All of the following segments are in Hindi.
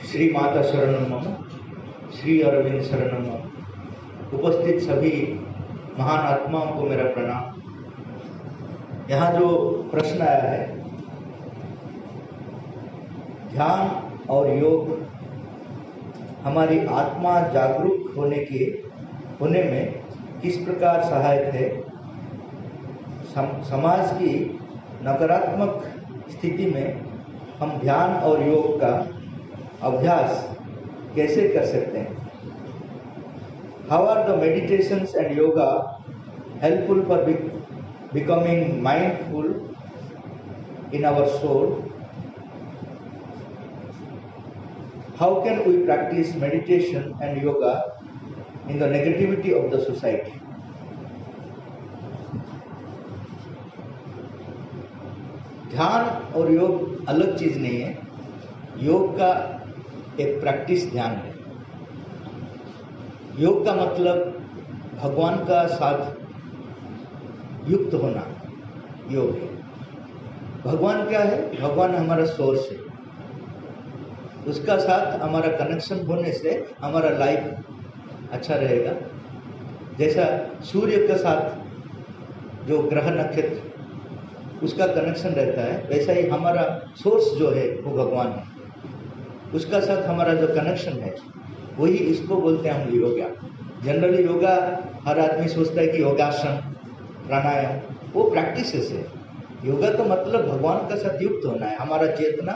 श्री माता शरणम मम, श्री अरविंद शरणम मम। उपस्थित सभी महान आत्माओं को मेरा प्रणाम। यहाँ जो प्रश्न आया है, ध्यान और योग हमारी आत्मा जागरूक होने में किस प्रकार सहायक है। समाज की नकारात्मक स्थिति में हम ध्यान और योग का अभ्यास कैसे कर सकते हैं। How are the meditations and yoga helpful for becoming mindful in our soul? How can we practice meditation and yoga in the negativity of the society? ध्यान और योग अलग चीज नहीं है। योग का एक प्रैक्टिस ध्यान है। योग का मतलब भगवान का साथ युक्त होना योग है। भगवान क्या है? भगवान हमारा सोर्स है। उसका साथ हमारा कनेक्शन होने से हमारा लाइफ अच्छा रहेगा। जैसा सूर्य के साथ जो ग्रह नक्षत्र उसका कनेक्शन रहता है, वैसा ही हमारा सोर्स जो है वो भगवान है। उसका साथ हमारा जो कनेक्शन है वही इसको बोलते हैं हम योगा। जनरली योगा हर आदमी सोचता है कि योगासन, प्राणायाम वो प्रैक्टिसेस है। योगा का मतलब भगवान का साथ युक्त होना है। हमारा चेतना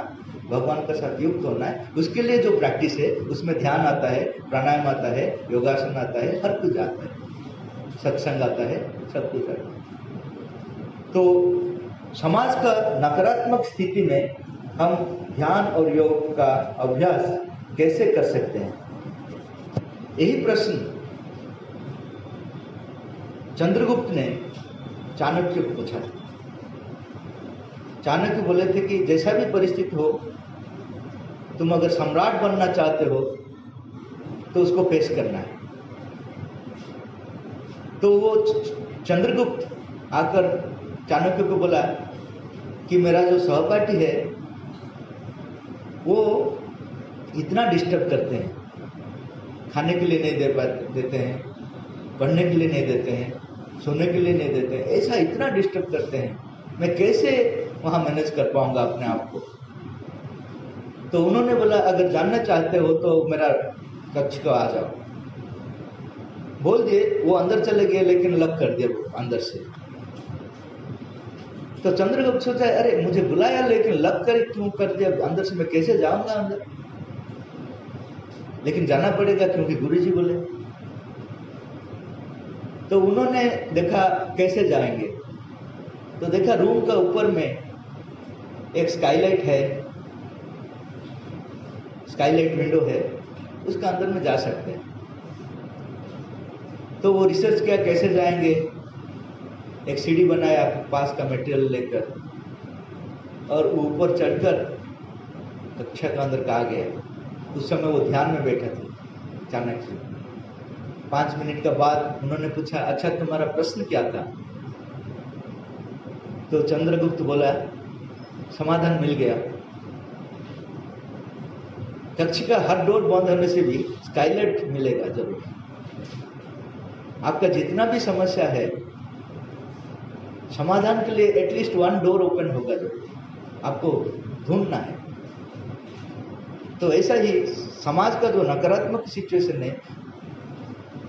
भगवान का साथ युक्त होना है। उसके लिए जो प्रैक्टिस है उसमें ध्यान आता है, प्राणायाम आता है, योगासन आता है, हर कुछ आता है, सत्संग आता है, सब कुछ आता है। तो समाज का नकारात्मक स्थिति में हम ध्यान और योग का अभ्यास कैसे कर सकते हैं, यही प्रश्न चंद्रगुप्त ने चाणक्य को पूछा। चाणक्य बोले थे कि जैसा भी परिस्थिति हो, तुम अगर सम्राट बनना चाहते हो तो उसको फेस करना है। तो वो चंद्रगुप्त आकर चाणक्य को बोला कि मेरा जो सहपाठी है वो इतना डिस्टर्ब करते हैं, खाने के लिए नहीं देते हैं, पढ़ने के लिए नहीं देते हैं, सोने के लिए नहीं देते हैं, ऐसा इतना डिस्टर्ब करते हैं, मैं कैसे वहाँ मैनेज कर पाऊंगा अपने आप को। तो उन्होंने बोला अगर जानना चाहते हो तो मेरा कक्ष को आ जाओ। बोल दिए, वो अंदर चले गए लेकिन लॉक कर दिया वो अंदर से। तो चंद्रगुप्त सोचा अरे मुझे बुलाया लेकिन लॉक कर क्यों कर दिया अंदर से, मैं कैसे जाऊंगा अंदर। लेकिन जाना पड़ेगा क्योंकि गुरुजी बोले। तो उन्होंने देखा कैसे जाएंगे। तो देखा रूम का ऊपर में एक स्काईलाइट है, स्काईलाइट विंडो है, उसका अंदर में जा सकते हैं। तो वो रिसर्च किया कैसे जाएंगे। एक सीढ़ी बनाया पास का मटेरियल लेकर और ऊपर चढ़कर कक्षा के अंदर आ गया। उस समय वो ध्यान में बैठा था चाणक्य। 5 मिनट के बाद उन्होंने पूछा अच्छा तुम्हारा प्रश्न क्या था। तो चंद्रगुप्त बोला समाधान मिल गया। कक्ष का हर डोर बंद होने से भी स्काईलाइट मिलेगा जरूर। आपका जितना भी समस्या है समाधान के लिए एटलीस्ट 1 डोर ओपन होगा जरूर, आपको ढूंढना है। तो ऐसा ही समाज का जो नकारात्मक सिचुएशन है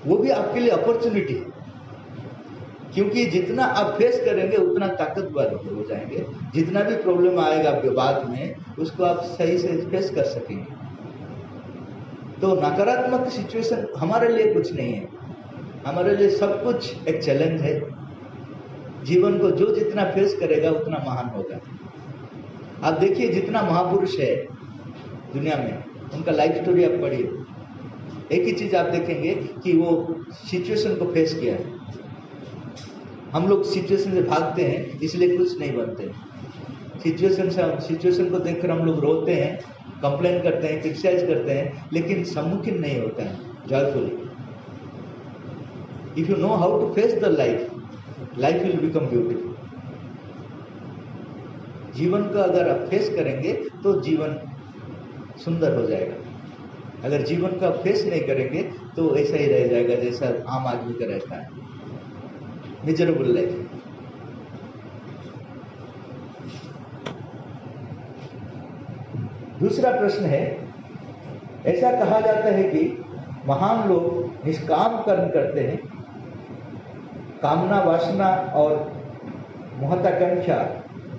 वो भी आपके लिए अपॉर्चुनिटी है, क्योंकि जितना आप फेस करेंगे उतना ताकतवर हो जाएंगे। जितना भी प्रॉब्लम आएगा बाद में उसको आप सही से फेस कर सकेंगे। तो नकारात्मक सिचुएशन हमारे लिए कुछ नहीं है, हमारे लिए सब कुछ एक चैलेंज है। जीवन को जो जितना फेस करेगा उतना महान होगा। आप देखिए जितना महापुरुष है दुनिया में, उनका लाइफ स्टोरी आप पढ़िए, एक ही चीज आप देखेंगे कि वो सिचुएशन को फेस किया है। हम लोग सिचुएशन से भागते हैं इसलिए कुछ नहीं बनते। सिचुएशन को देखकर हम लोग रोते हैं, कंप्लेन करते हैं, क्रिटिसाइज करते हैं, लेकिन सम्मुखीन नहीं होता है joyfully. If you know how to face the life, life will become beautiful. जीवन को अगर आप फेस करेंगे तो जीवन सुंदर हो जाएगा। अगर जीवन का फेस नहीं करेंगे तो ऐसा ही रह जाएगा जैसा आम आदमी का रहता है, मिजरेबल लाइफ। दूसरा प्रश्न है, ऐसा कहा जाता है कि महान लोग निष्काम कर्म करते हैं, कामना वासना और महत्वाकांक्षा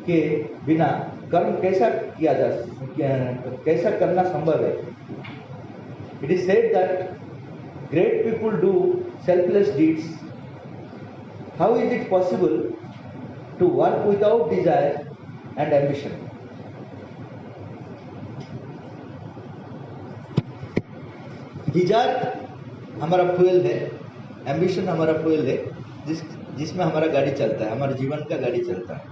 के बिना कर्म कैसा करना संभव है। It is said that great people do selfless deeds, how is it possible to work without desire and ambition. Desire हमारा फ्यूल है, एम्बिशन हमारा फ्यूल है, जिसमें हमारा गाड़ी चलता है, हमारे जीवन का गाड़ी चलता है।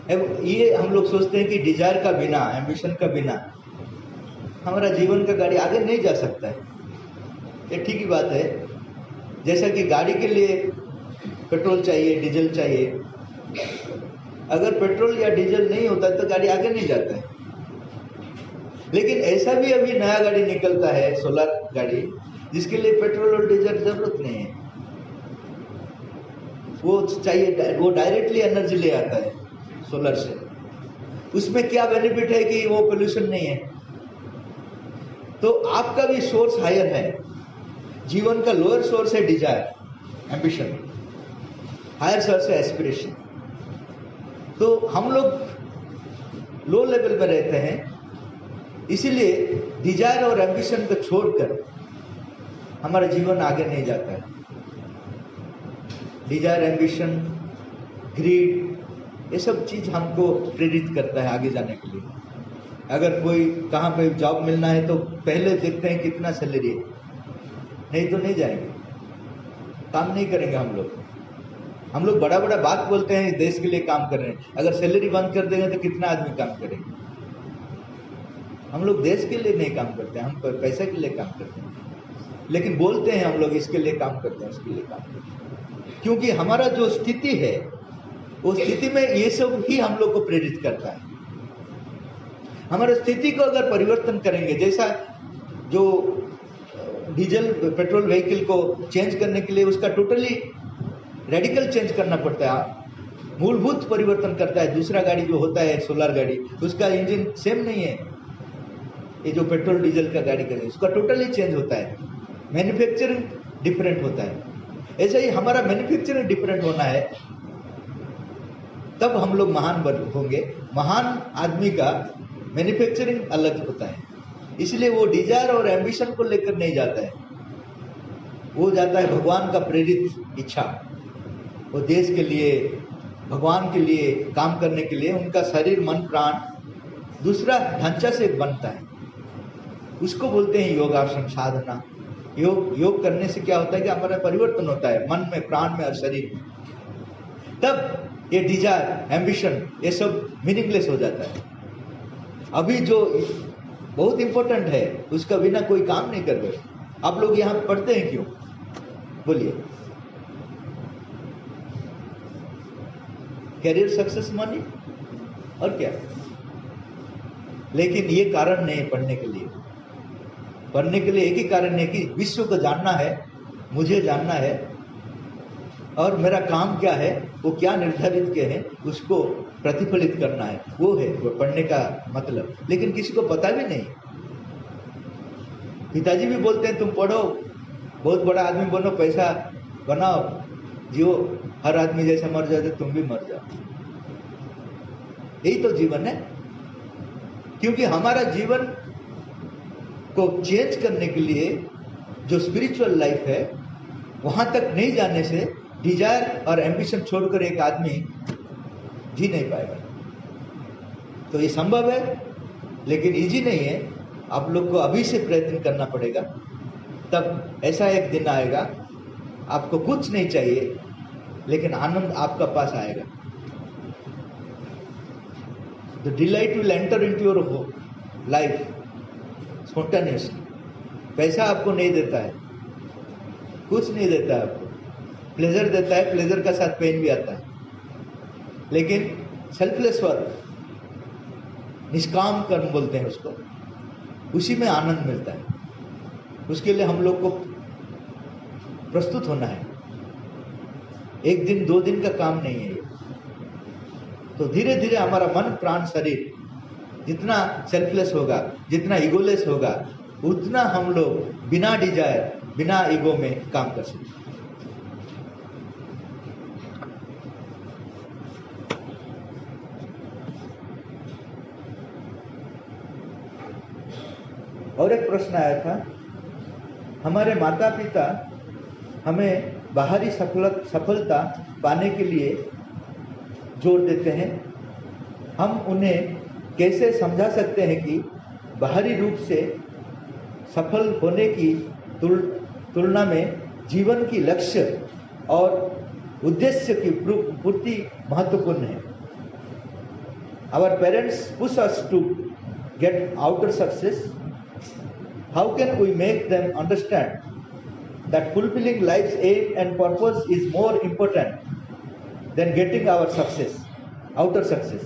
अब ये हम लोग सोचते हैं कि डिजायर का बिना, एम्बिशन का बिना हमारा जीवन का गाड़ी आगे नहीं जा सकता है। ये ठीक ही बात है। जैसा कि गाड़ी के लिए पेट्रोल चाहिए, डीजल चाहिए, अगर पेट्रोल या डीजल नहीं होता तो गाड़ी आगे नहीं जाता है। लेकिन ऐसा भी अभी नया गाड़ी निकलता है, सोलर गाड़ी, जिसके लिए पेट्रोल और डीजल जरूरत नहीं है। वो चाहिए, वो डायरेक्टली एनर्जी ले आता है सोलर से। उसमें क्या बेनिफिट है कि वो पोल्यूशन नहीं है। तो आपका भी सोर्स हायर है, जीवन का लोअर सोर्स है डिजायर, एम्बिशन, हायर सोर्स है एस्पिरेशन। तो हम लोग लो लेवल में रहते हैं, इसीलिए डिजायर और एम्बिशन को छोड़कर हमारा जीवन आगे नहीं जाता है। डिजायर, एम्बिशन, ग्रीड, ये सब चीज हमको प्रेरित करता है आगे जाने के लिए। अगर कोई कहाँ पे जॉब मिलना है तो पहले देखते हैं कितना सैलरी है, नहीं तो नहीं जाएंगे, काम नहीं करेंगे हम लोग बड़ा बड़ा बात बोलते हैं देश के लिए काम कर रहे हैं, अगर सैलरी बंद कर देंगे तो कितना आदमी काम करेंगे। हम लोग देश के लिए नहीं काम करते हैं, हम पैसे के लिए काम करते हैं, लेकिन बोलते हैं हम लोग इसके लिए काम करते हैं, उसके लिए काम करते हैं, क्योंकि हमारा जो स्थिति है वो स्थिति में ये सब ही हम लोग को प्रेरित करता है। हमारे स्थिति को अगर परिवर्तन करेंगे, जैसा जो डीजल पेट्रोल व्हीकल को चेंज करने के लिए उसका टोटली रेडिकल चेंज करना पड़ता है, मूलभूत परिवर्तन करता है। दूसरा गाड़ी जो होता है सोलर गाड़ी, उसका इंजन सेम नहीं है, ये जो पेट्रोल डीजल का गाड़ी का उसका टोटली चेंज होता है, मैन्युफैक्चरिंग डिफरेंट होता है। ऐसा ही हमारा मैन्युफैक्चरिंग डिफरेंट होना है, तब हम लोग महान होंगे। महान आदमी का मैन्युफैक्चरिंग अलग होता है, इसलिए वो डिजायर और एम्बिशन को लेकर नहीं जाता है, वो जाता है भगवान का प्रेरित इच्छा। वो देश के लिए, भगवान के लिए काम करने के लिए उनका शरीर, मन, प्राण दूसरा ढांचा से बनता है, उसको बोलते हैं योगासन, साधना। योग करने से क्या होता है कि हमारा परिवर्तन होता है मन में, प्राण में और शरीर में। तब ये डिजायर, एम्बिशन, ये सब मीनिंगलेस हो जाता है। अभी जो बहुत इंपॉर्टेंट है उसका बिना कोई काम नहीं कर रहे। आप लोग यहाँ पढ़ते हैं क्यों, बोलिए? कैरियर, सक्सेस, मनी और क्या। लेकिन ये कारण नहीं पढ़ने के लिए। पढ़ने के लिए एक ही कारण है कि विश्व को जानना है, मुझे जानना है, और मेरा काम क्या है, वो क्या निर्धारित किए हैं, उसको प्रतिफलित करना है। वो है वो पढ़ने का मतलब। लेकिन किसी को पता भी नहीं। पिताजी भी बोलते हैं तुम पढ़ो, बहुत बड़ा आदमी बनो, पैसा बनाओ, जियो, हर आदमी जैसे मर जाते तुम भी मर जाओ। यही तो जीवन है। क्योंकि हमारा जीवन को चेंज करने के लिए जो स्पिरिचुअल लाइफ है, वहां तक नहीं जाने से डिजायर और एम्बिशन छोड़कर एक आदमी जी नहीं पाएगा। तो ये संभव है, लेकिन इजी नहीं है। आप लोग को अभी से प्रयत्न करना पड़ेगा, तब ऐसा एक दिन आएगा आपको कुछ नहीं चाहिए, लेकिन आनंद आपका पास आएगा। The delight will enter into your life spontaneously. पैसा आपको नहीं देता है, कुछ नहीं देता है आपको, प्लेजर देता है, प्लेजर का साथ पेन भी आता है। लेकिन सेल्फलेस वर्क, निष्काम कर्म बोलते हैं उसको, उसी में आनंद मिलता है। उसके लिए हम लोग को प्रस्तुत होना है। एक दिन 2 दिन का काम नहीं है ये। तो धीरे धीरे हमारा मन प्राण शरीर जितना सेल्फलेस होगा, जितना ईगोलेस होगा, उतना हम लोग बिना डिजायर, बिना ईगो में काम कर सकते हैं। और एक प्रश्न आया था, हमारे माता पिता हमें बाहरी सफलता पाने के लिए जोर देते हैं। हम उन्हें कैसे समझा सकते हैं कि बाहरी रूप से सफल होने की तुलना में जीवन की लक्ष्य और उद्देश्य की पूर्ति महत्वपूर्ण है। Our parents push us to get outer success. How can we make them understand that fulfilling life's aim and purpose is more important than getting our success, outer success?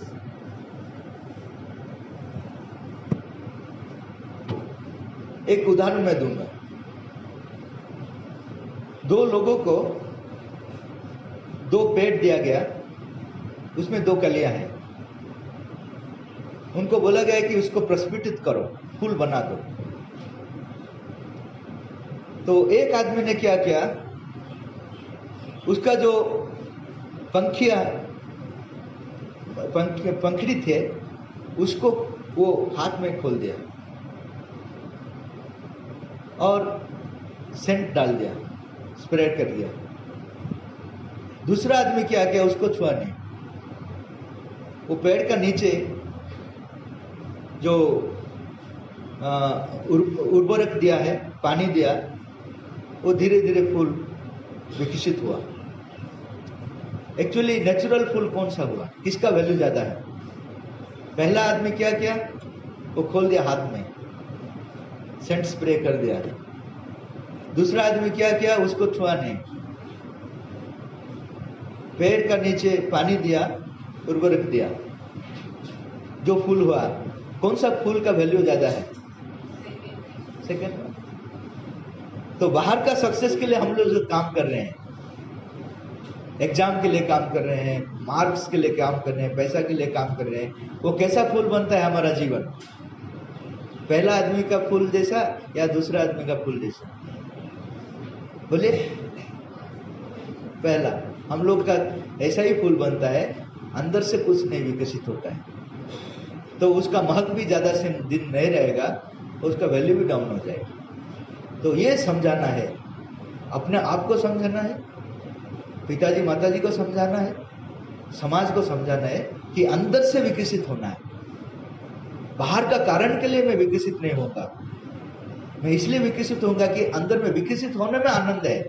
एक उदाहरण मैं दूंगा। 2 लोगों को 2 पेड़ दिया गया, उसमें 2 कलियां हैं। उनको बोला गया कि उसको प्रस्फुटित करो, फूल बना दो। तो एक आदमी ने क्या किया, उसका जो पंखड़ी थे उसको वो हाथ में खोल दिया और सेंट डाल दिया, स्प्रेड कर दिया। दूसरा आदमी क्या किया, उसको छुआ नहीं। वो पेड़ का नीचे जो उर्वरक दिया है, पानी दिया, वो धीरे धीरे फूल विकसित हुआ। एक्चुअली नेचुरल फूल कौन सा हुआ, किसका वैल्यू ज्यादा है? पहला आदमी क्या किया, वो खोल दिया हाथ में, सेंट स्प्रे कर दिया। दूसरा आदमी क्या किया, उसको छुआ नहीं, पेड़ का नीचे पानी दिया, उर्वरक दिया, जो फूल हुआ। कौन सा फूल का वैल्यू ज्यादा है? सेकंड। तो बाहर का सक्सेस के लिए हम लोग जो काम कर रहे हैं, एग्जाम के लिए काम कर रहे हैं, मार्क्स के लिए काम कर रहे हैं, पैसा के लिए काम कर रहे हैं, वो कैसा फूल बनता है हमारा जीवन? पहला आदमी का फूल जैसा या दूसरा आदमी का फूल जैसा? बोलिए। पहला। हम लोग का ऐसा ही फूल बनता है, अंदर से कुछ नहीं विकसित होता है, तो उसका महक भी ज्यादा से दिन नहीं रहेगा, उसका वैल्यू भी डाउन हो जाएगा। तो ये समझाना है, अपने आप को समझाना है, पिताजी माताजी को समझाना है, समाज को समझाना है कि अंदर से विकसित होना है। बाहर का कारण के लिए मैं विकसित नहीं होगा, मैं इसलिए विकसित होऊंगा कि अंदर में विकसित होने में आनंद है।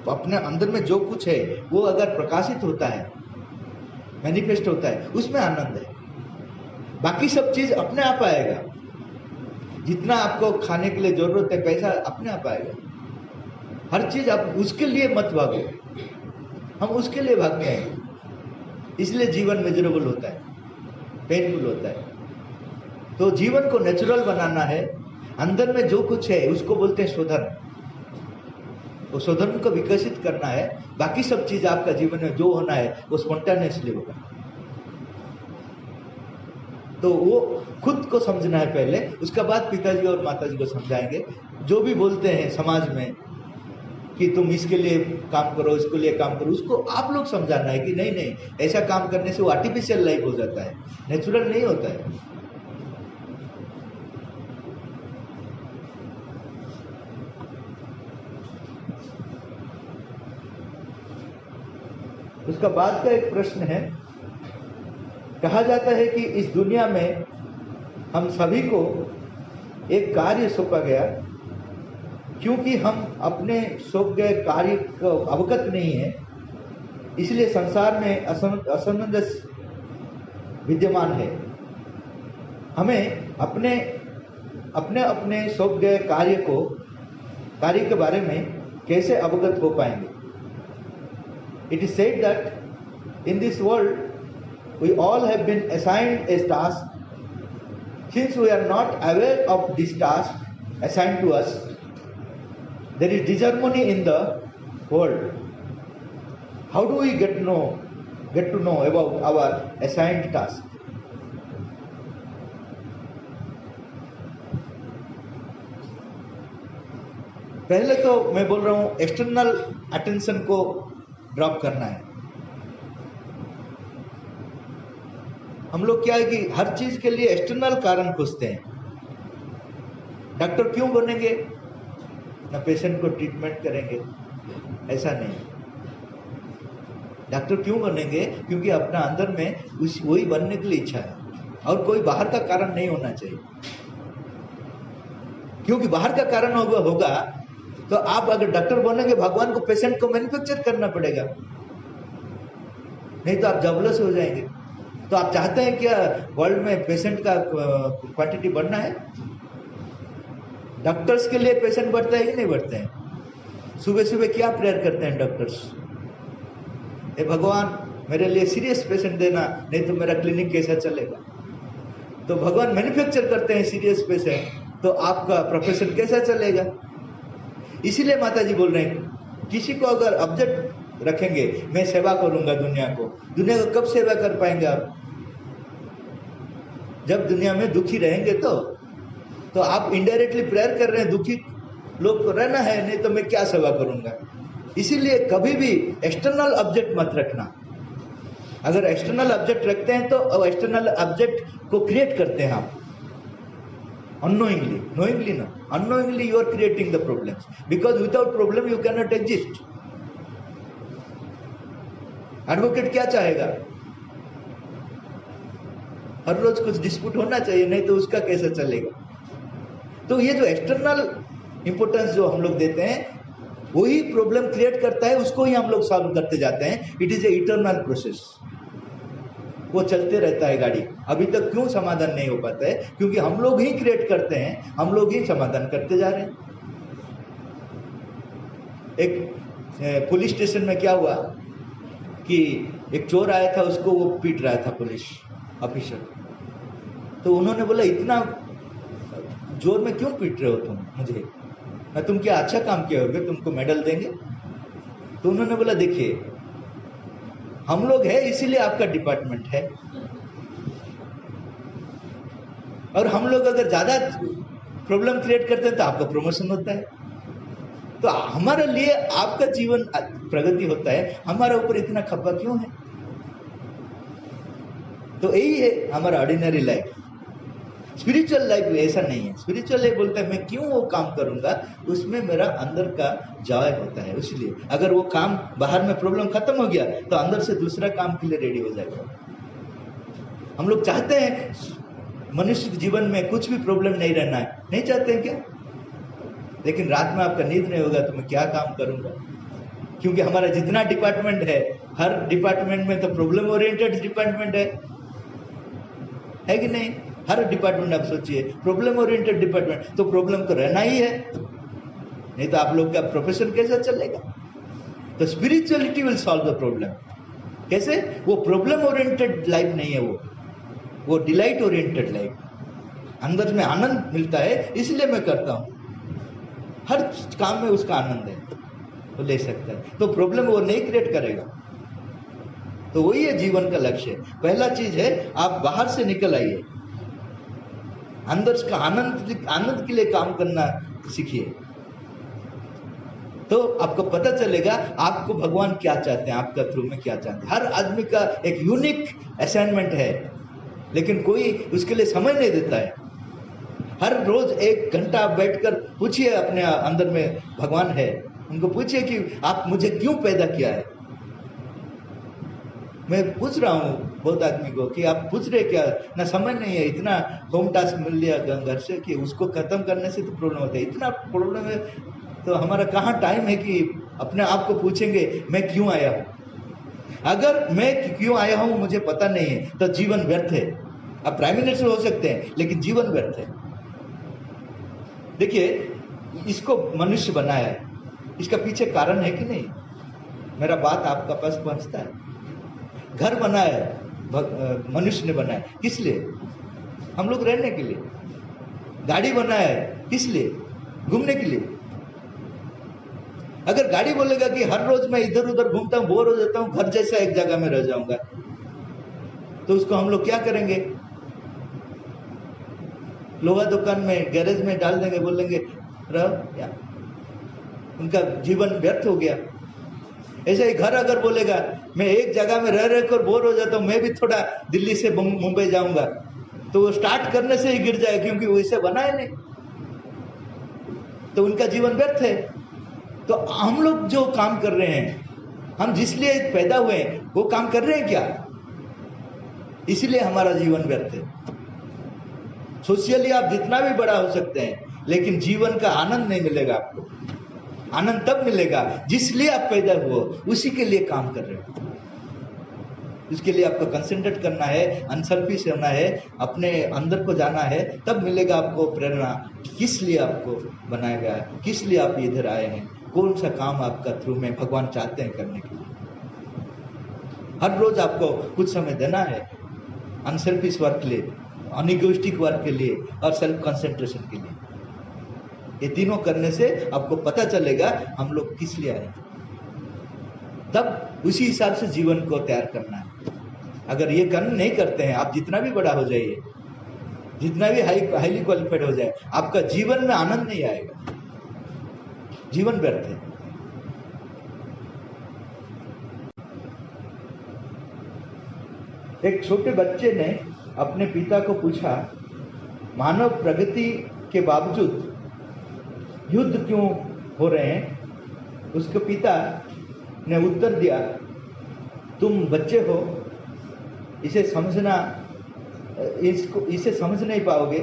अपने अंदर में जो कुछ है वो अगर प्रकाशित होता है, मैनिफेस्ट होता है, उसमें आनंद है। बाकी सब चीज अपने आप आएगा। जितना आपको खाने के लिए जरूरत है, पैसा अपने आप आएगा। हर चीज आप उसके लिए मत भागो, हम उसके लिए भागते हैं, इसलिए जीवन मिजरेबल होता है, पेनफुल होता है। तो जीवन को नेचुरल बनाना है, अंदर में जो कुछ है उसको बोलते हैं शोधन। वो शोधन को विकसित करना है। बाकी सब चीज आपका जीवन में जो होना है वो स्पॉन्टेनियसली होगा। तो वो खुद को समझना है पहले, उसके बाद पिताजी और माताजी को समझाएंगे। जो भी बोलते हैं समाज में कि तुम इसके लिए काम करो, इसके लिए काम करो, उसको आप लोग समझाना है कि नहीं नहीं, ऐसा काम करने से वो आर्टिफिशियल लाइफ हो जाता है, नेचुरल नहीं होता है। उसका बाद का एक प्रश्न है, कहा जाता है कि इस दुनिया में हम सभी को एक कार्य सौंपा गया, क्योंकि हम अपने सौंप गए कार्य को अवगत नहीं है, इसलिए संसार में असमंजस विद्यमान है। हमें अपने अपने सौंप गए कार्य के बारे में कैसे अवगत हो पाएंगे? It is said that in this world we all have been assigned a task Since we are not aware of this task assigned to us, there is disharmony in the world. How do we get to know about our assigned task? पहले तो मैं बोल रहा हूं एक्सटर्नल अटेंशन को ड्रॉप करना है। हम लोग क्या है कि हर चीज के लिए एक्सटर्नल कारण खोजते हैं। डॉक्टर क्यों बनेंगे? ना पेशेंट को ट्रीटमेंट करेंगे, ऐसा नहीं। डॉक्टर क्यों बनेंगे? क्योंकि अपना अंदर में वही बनने के लिए इच्छा है, और कोई बाहर का कारण नहीं होना चाहिए। क्योंकि बाहर का कारण होगा तो आप अगर डॉक्टर बनेंगे, भगवान को पेशेंट को मैन्युफैक्चर करना पड़ेगा, नहीं तो आप जॉबलेस हो जाएंगे। तो आप चाहते हैं क्या वर्ल्ड में पेशेंट का क्वांटिटी बढ़ना है? डॉक्टर्स के लिए पेशेंट बढ़ता है कि नहीं बढ़ते हैं? सुबह सुबह क्या प्रेयर करते हैं डॉक्टर्स? हे भगवान मेरे लिए सीरियस पेशेंट देना, नहीं तो मेरा क्लिनिक कैसा चलेगा। तो भगवान मैन्युफैक्चर करते हैं सीरियस पेशेंट, तो आपका प्रोफेशन कैसा चलेगा? इसीलिए माता जी बोल रहे हैं, किसी को अगर ऑब्जेक्ट रखेंगे, मैं सेवा करूंगा दुनिया को कब सेवा कर पाएंगे आप? जब दुनिया में दुखी रहेंगे तो आप इनडायरेक्टली प्रेयर कर रहे हैं, दुखी लोग को रहना है, नहीं तो मैं क्या सेवा करूंगा। इसीलिए कभी भी एक्सटर्नल ऑब्जेक्ट मत रखना। अगर एक्सटर्नल ऑब्जेक्ट रखते हैं तो एक्सटर्नल ऑब्जेक्ट को क्रिएट करते हैं आप unknowingly, knowingly no, unknowingly you are creating the problems, because without problem you cannot exist. Advocate क्या चाहेगा? हर रोज कुछ डिस्प्यूट होना चाहिए, नहीं तो उसका कैसे चलेगा। तो ये जो एक्सटर्नल इंपोर्टेंस जो हम लोग देते हैं, वही प्रॉब्लम क्रिएट करता है, उसको ही हम लोग सॉल्व करते जाते हैं। It is a eternal process, वो चलते रहता है गाड़ी। अभी तक क्यों समाधान नहीं हो पाता है? क्योंकि हम लोग ही क्रिएट करते हैं, हम लोग ही समाधान करते जा रहे हैं। एक पुलिस स्टेशन में क्या हुआ कि एक चोर आया था, उसको वो पीट रहा था पुलिस ऑफिसर। तो उन्होंने बोला, इतना जोर में क्यों पीट रहे हो तुम मुझे? ना तुम क्या अच्छा काम किया होगे, तुमको मेडल देंगे। तो उन्होंने बोला, देखिए हम लोग है इसीलिए आपका डिपार्टमेंट है, और हम लोग अगर ज्यादा प्रॉब्लम क्रिएट करते हैं तो आपका प्रमोशन होता है। तो हमारे लिए आपका जीवन प्रगति होता है, हमारे ऊपर इतना खपा क्यों है? तो यही है हमारा ऑर्डिनरी लाइफ। स्पिरिचुअल लाइफ ऐसा नहीं है। स्पिरिचुअल लाइफ बोलता है मैं क्यों वो काम करूंगा, उसमें मेरा अंदर का जॉय होता है। इसलिए अगर वो काम बाहर में प्रॉब्लम खत्म हो गया तो अंदर से दूसरा काम के लिए रेडी हो जाएगा। हम लोग चाहते हैं मनुष्य जीवन में कुछ भी प्रॉब्लम नहीं रहना है, नहीं चाहते हैं क्या? लेकिन रात में आपका नींद नहीं होगा तो मैं क्या काम करूंगा? क्योंकि हमारा जितना डिपार्टमेंट है, हर डिपार्टमेंट में तो प्रॉब्लम ओरिएंटेड डिपार्टमेंट है कि नहीं? हर डिपार्टमेंट आप सोचिए प्रॉब्लम ओरिएंटेड डिपार्टमेंट, तो प्रॉब्लम तो रहना ही है, नहीं तो आप लोग का प्रोफेशन कैसा चलेगा? तो spirituality will solve the problem. कैसे? वो प्रॉब्लम ओरिएंटेड लाइफ नहीं है, वो डिलाइट ओरिएंटेड लाइफ। अंदर में आनंद मिलता है, इसलिए मैं करता हूं। हर काम में उसका आनंद है, वो ले सकता है। तो प्रॉब्लम वो नहीं क्रिएट करेगा। तो वही है जीवन का लक्ष्य। पहला चीज है आप बाहर से निकल आइए, अंदर का आनंद के लिए काम करना सीखिए, तो आपको पता चलेगा आपको भगवान क्या चाहते हैं, आपका थ्रू में क्या चाहते हैं। हर आदमी का एक यूनिक असाइनमेंट है, लेकिन कोई उसके लिए समय नहीं देता है। हर रोज 1 घंटा आप बैठकर पूछिए अपने अंदर में भगवान है, उनको पूछिए कि आप मुझे क्यों पैदा किया है। मैं पूछ रहा हूँ बहुत आदमी को कि आप पूछ रहे क्या, ना समझ नहीं है। इतना होम टास्क मिल लिया घर से कि उसको खत्म करने से तो प्रॉब्लम होता है। इतना प्रॉब्लम है तो हमारा कहाँ टाइम है कि अपने आप को पूछेंगे मैं क्यों आया हूँ। अगर मैं क्यों आया हूँ मुझे पता नहीं है तो जीवन व्यर्थ है। आप प्राइम मिनिस्टर हो सकते हैं लेकिन जीवन व्यर्थ है। देखिए इसको मनुष्य बनाया है, इसका पीछे कारण है कि नहीं? मेरा बात आपका पास पहुंचता है। घर बनाया है, मनुष्य ने बनाया, किस लिए? हम लोग रहने के लिए। गाड़ी बनाया है किस लिए? घूमने के लिए। अगर गाड़ी बोलेगा कि हर रोज मैं इधर उधर घूमता हूँ, बोर हो जाता हूँ, घर जैसा एक जगह में रह जाऊंगा, तो उसको हम लोग क्या करेंगे? लोहा दुकान में, गैरेज में डाल देंगे, बोलेंगे रहो या, उनका जीवन व्यर्थ हो गया। ऐसे ही घर अगर बोलेगा मैं एक जगह में रह रहकर बोर हो जाता हूँ, मैं भी थोड़ा दिल्ली से मुंबई जाऊंगा, तो वो स्टार्ट करने से ही गिर जाए, क्योंकि वो इसे बना है नहीं, तो उनका जीवन व्यर्थ है। तो हम लोग जो काम कर रहे हैं, हम जिस लिए पैदा हुए हैं, वो काम कर रहे हैं क्या? इसलिए हमारा जीवन व्यर्थ है। सोशली आप जितना भी बड़ा हो सकते हैं, लेकिन जीवन का आनंद नहीं मिलेगा आपको। आनंद तब मिलेगा जिस लिए आप पैदा हुए, उसी के लिए काम कर रहे हो। उसके लिए आपको कंसंट्रेट करना है, अनसेल्फिश होना है, अपने अंदर को जाना है, तब मिलेगा आपको प्रेरणा। किस लिए आपको बनाया गया है, किस लिए आप इधर आए हैं, कौन सा काम आपका थ्रू में भगवान चाहते हैं करने के लिए। हर रोज आपको कुछ समय देना है अनसेल्फिश वर्क के लिए, अनइगोइस्टिक वर्क के लिए और सेल्फ कंसंट्रेशन के लिए। ये तीनों करने से आपको पता चलेगा हम लोग किस लिए आए, तब उसी हिसाब से जीवन को तैयार करना है। अगर ये कर्म नहीं करते हैं, आप जितना भी बड़ा हो जाइए, जितना भी हाईली क्वालिफाइड हो जाए, आपका जीवन में आनंद नहीं आएगा, जीवन व्यर्थ है। एक छोटे बच्चे ने अपने पिता को पूछा, मानव प्रगति के बावजूद युद्ध क्यों हो रहे हैं? उसके पिता ने उत्तर दिया, तुम बच्चे हो, इसे समझ नहीं पाओगे।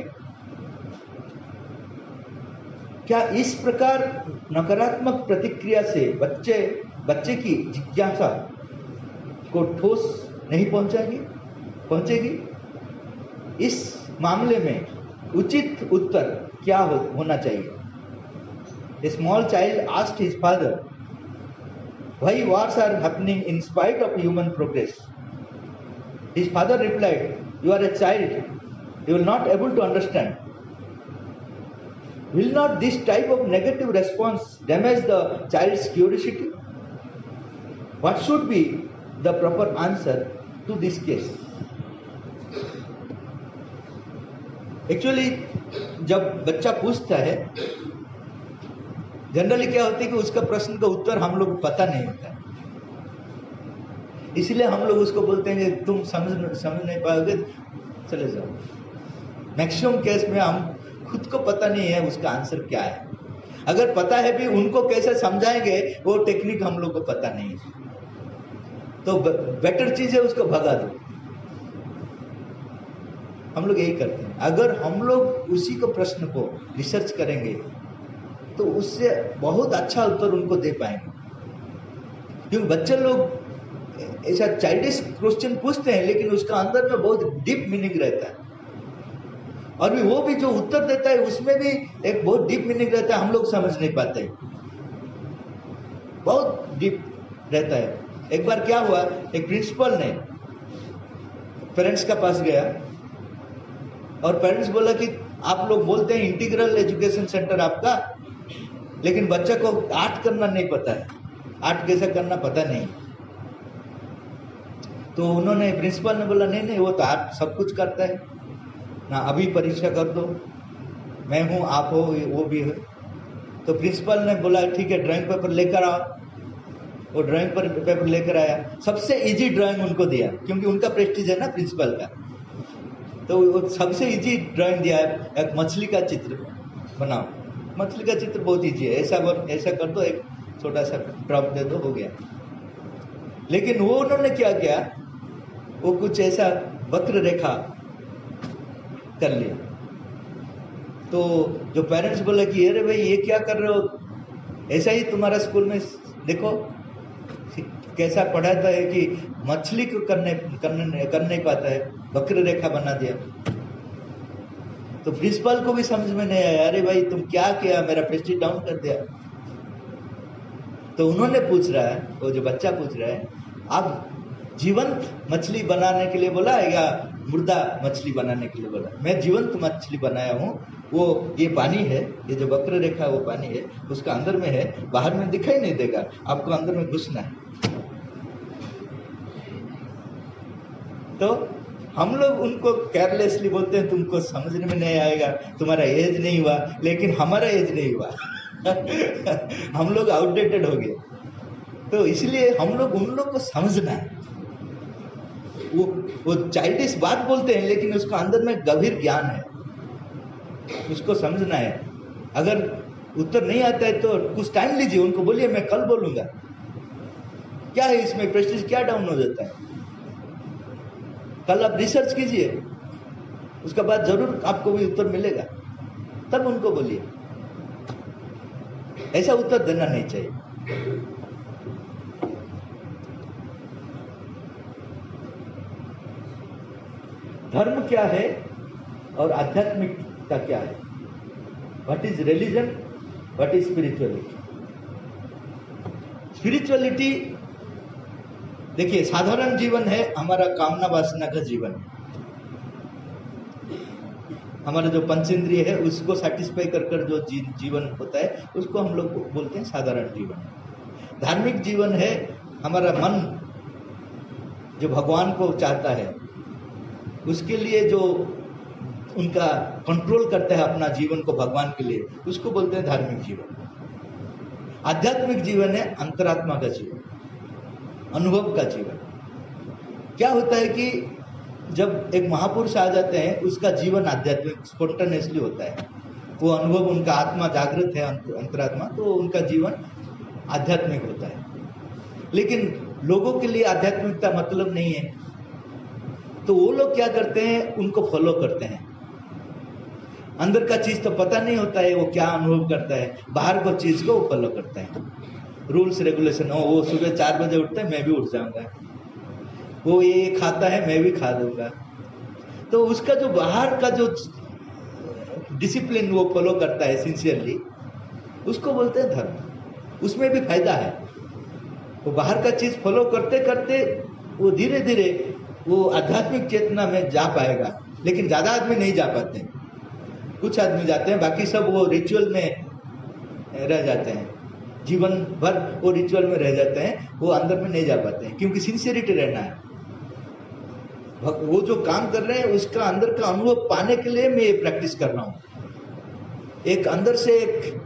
क्या इस प्रकार नकारात्मक प्रतिक्रिया से बच्चे की जिज्ञासा को ठोस नहीं पहुंचेगी? इस मामले में उचित उत्तर क्या होना चाहिए? A small child asked his father, why wars are happening in spite of human progress? His father replied, you are a child, you will not able to understand. Will not this type of negative response damage the child's curiosity? What should be the proper answer to this case? Actually, जब बच्चा पूछता है, जनरली क्या होती है कि उसका प्रश्न का उत्तर हम लोग पता नहीं होता है, इसलिए हम लोग उसको बोलते हैं कि तुम समझ नहीं पाओगे, चले जाओ। मैक्सिमम केस में हम खुद को पता नहीं है उसका आंसर क्या है। अगर पता है भी, उनको कैसे समझाएंगे वो टेक्निक हम लोग को पता नहीं है, तो बेटर चीज है उसको भगा दो। हम लोग यही करते हैं। अगर हम लोग उसी को प्रश्न को रिसर्च करेंगे तो उससे बहुत अच्छा उत्तर उनको दे पाएंगे। क्योंकि बच्चे लोग ऐसा चाइल्डिश क्वेश्चन पूछते हैं, लेकिन उसका अंदर में बहुत डीप मीनिंग रहता है, और भी वो भी जो उत्तर देता है उसमें भी एक बहुत डीप मीनिंग रहता है, हम लोग समझ नहीं पाते, बहुत डीप रहता है। एक बार क्या हुआ, एक प्रिंसिपल ने पेरेंट्स का पास गया और पेरेंट्स बोला कि आप लोग बोलते हैं इंटीग्रल एजुकेशन सेंटर आपका, लेकिन बच्चा को आर्ट करना नहीं पता है, आर्ट कैसे करना पता नहीं। तो उन्होंने, प्रिंसिपल ने बोला नहीं वो तो आर्ट सब कुछ करता है ना, अभी परीक्षा कर दो, मैं हूँ, आप हो, वो भी है। तो प्रिंसिपल ने बोला ठीक है, ड्राइंग पेपर लेकर आओ। वो ड्राइंग पेपर लेकर आया, सबसे इजी ड्राइंग उनको दिया, क्योंकि उनका प्रेस्टीज है ना प्रिंसिपल का, तो वो सबसे इजी ड्राइंग दिया है, एक मछली का चित्र बनाओ। मछली का चित्र बहुत इजी है, ऐसा कर दो, एक छोटा सा ड्रॉप दे दो, हो गया। लेकिन वो उन्होंने क्या किया, वो कुछ ऐसा वक्र रेखा कर लिया। तो जो पेरेंट्स बोले कि अरे भाई ये क्या कर रहे हो, ऐसा ही तुम्हारा स्कूल में देखो कैसा पढ़ाता है कि मछली को कर नहीं पाता है, वक्र रेखा बना दिया। तो प्रिंसिपल को भी समझ में नहीं आया, अरे भाई तुम क्या किया, मेरा प्रेस्टीज डाउन कर दिया। तो उन्होंने पूछ रहा है, वो जो बच्चा पूछ रहा है, आप जीवंत मछली बनाने के लिए बोला है या मुर्दा मछली बनाने के लिए बोला, मैं जीवंत मछली बनाया हूँ। वो ये पानी है, ये जो वक्र रेखा वो पानी है, उसका अंदर में है, बाहर में दिखाई नहीं देगा, आपको अंदर में घुसना है। तो हम लोग उनको केयरलेसली बोलते हैं, तुमको समझने में नहीं आएगा, तुम्हारा एज नहीं हुआ, लेकिन हमारा एज नहीं हुआ। हम लोग आउटडेटेड हो गए। तो इसलिए हम लोग उन लोग को समझना है। वो चाइल्डिश बात बोलते हैं, लेकिन उसका अंदर में गंभीर ज्ञान है, उसको समझना है। अगर उत्तर नहीं आता है तो कुछ टाइम लीजिए, उनको बोलिए मैं कल बोलूंगा। क्या है इसमें, प्रेस्टीज क्या डाउन हो जाता है? कल आप रिसर्च कीजिए, उसके बाद जरूर आपको भी उत्तर मिलेगा, तब उनको बोलिए। ऐसा उत्तर देना नहीं चाहिए। धर्म क्या है और आध्यात्मिकता क्या है? What is religion, what is spirituality? Spirituality देखिए, साधारण जीवन है हमारा, कामना वासना का जीवन है। हमारा जो पंचेंद्रिय है उसको सेटिस्फाई कर कर जो जीवन होता है, उसको हम लोग बोलते हैं साधारण जीवन। धार्मिक जीवन है हमारा मन जो भगवान को चाहता है, उसके लिए जो उनका कंट्रोल करता है अपना जीवन को भगवान के लिए, उसको बोलते हैं धार्मिक जीवन। आध्यात्मिक जीवन है अंतरात्मा का जीवन, अनुभव का जीवन। क्या होता है कि जब एक महापुरुष आ जाते हैं, उसका जीवन आध्यात्मिक स्पॉन्टेनियसली होता है, वो अनुभव, उनका आत्मा जागृत है, अंतरात्मा, तो उनका जीवन आध्यात्मिक होता है। लेकिन लोगों के लिए आध्यात्मिकता मतलब नहीं है, तो वो लोग क्या करते हैं, उनको फॉलो करते हैं। अंदर का चीज तो पता नहीं होता है वो क्या अनुभव करता है, बाहर को चीज को वो फॉलो करता है। रूल्स रेगुलेशन, वो सुबह 4 बजे उठता है, मैं भी उठ जाऊंगा, वो ये खाता है, मैं भी खा दूंगा। तो उसका जो बाहर का जो डिसिप्लिन वो फॉलो करता है सिंसियरली, उसको बोलते हैं धर्म। उसमें भी फायदा है, वो बाहर का चीज फॉलो करते करते वो धीरे धीरे वो आध्यात्मिक चेतना में जा पाएगा। लेकिन ज्यादा आदमी नहीं जा पाते हैं, कुछ आदमी जाते हैं, बाकी सब वो रिचुअल में रह जाते हैं, जीवन भर वो रिचुअल में रह जाते हैं, वो अंदर में नहीं जा पाते हैं, क्योंकि सिंसियरिटी रहना है। वो जो काम कर रहे हैं उसका अंदर का अनुभव पाने के लिए मैं ये प्रैक्टिस कर रहा हूँ। एक अंदर से एक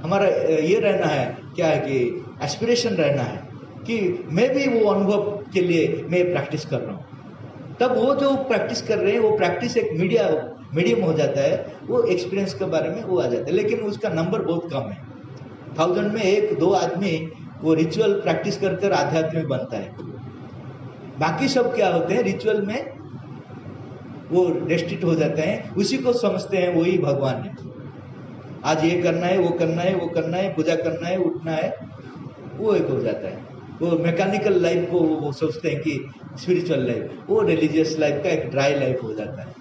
हमारा ये रहना है, क्या है कि एस्पिरेशन रहना है कि मैं भी वो अनुभव के लिए मैं प्रैक्टिस कर रहा हूँ। तब वो जो प्रैक्टिस कर रहे हैं, वो प्रैक्टिस एक मीडियम हो जाता है, वो एक्सपीरियंस के बारे में वो आ जाता है। लेकिन उसका नंबर बहुत कम है, 1000 में 1-2 आदमी वो रिचुअल प्रैक्टिस कर कर आध्यात्मिक बनता है। बाकी सब क्या होते हैं, रिचुअल में वो रेस्ट्रिक्ट हो जाते हैं, उसी को समझते हैं वही भगवान है। आज ये करना है, वो करना है, वो करना है, पूजा करना है, उठना है, वो एक हो जाता है। वो मैकेनिकल लाइफ को वो सोचते हैं कि स्पिरिचुअल लाइफ, वो रिलीजियस लाइफ का एक ड्राई लाइफ हो जाता है।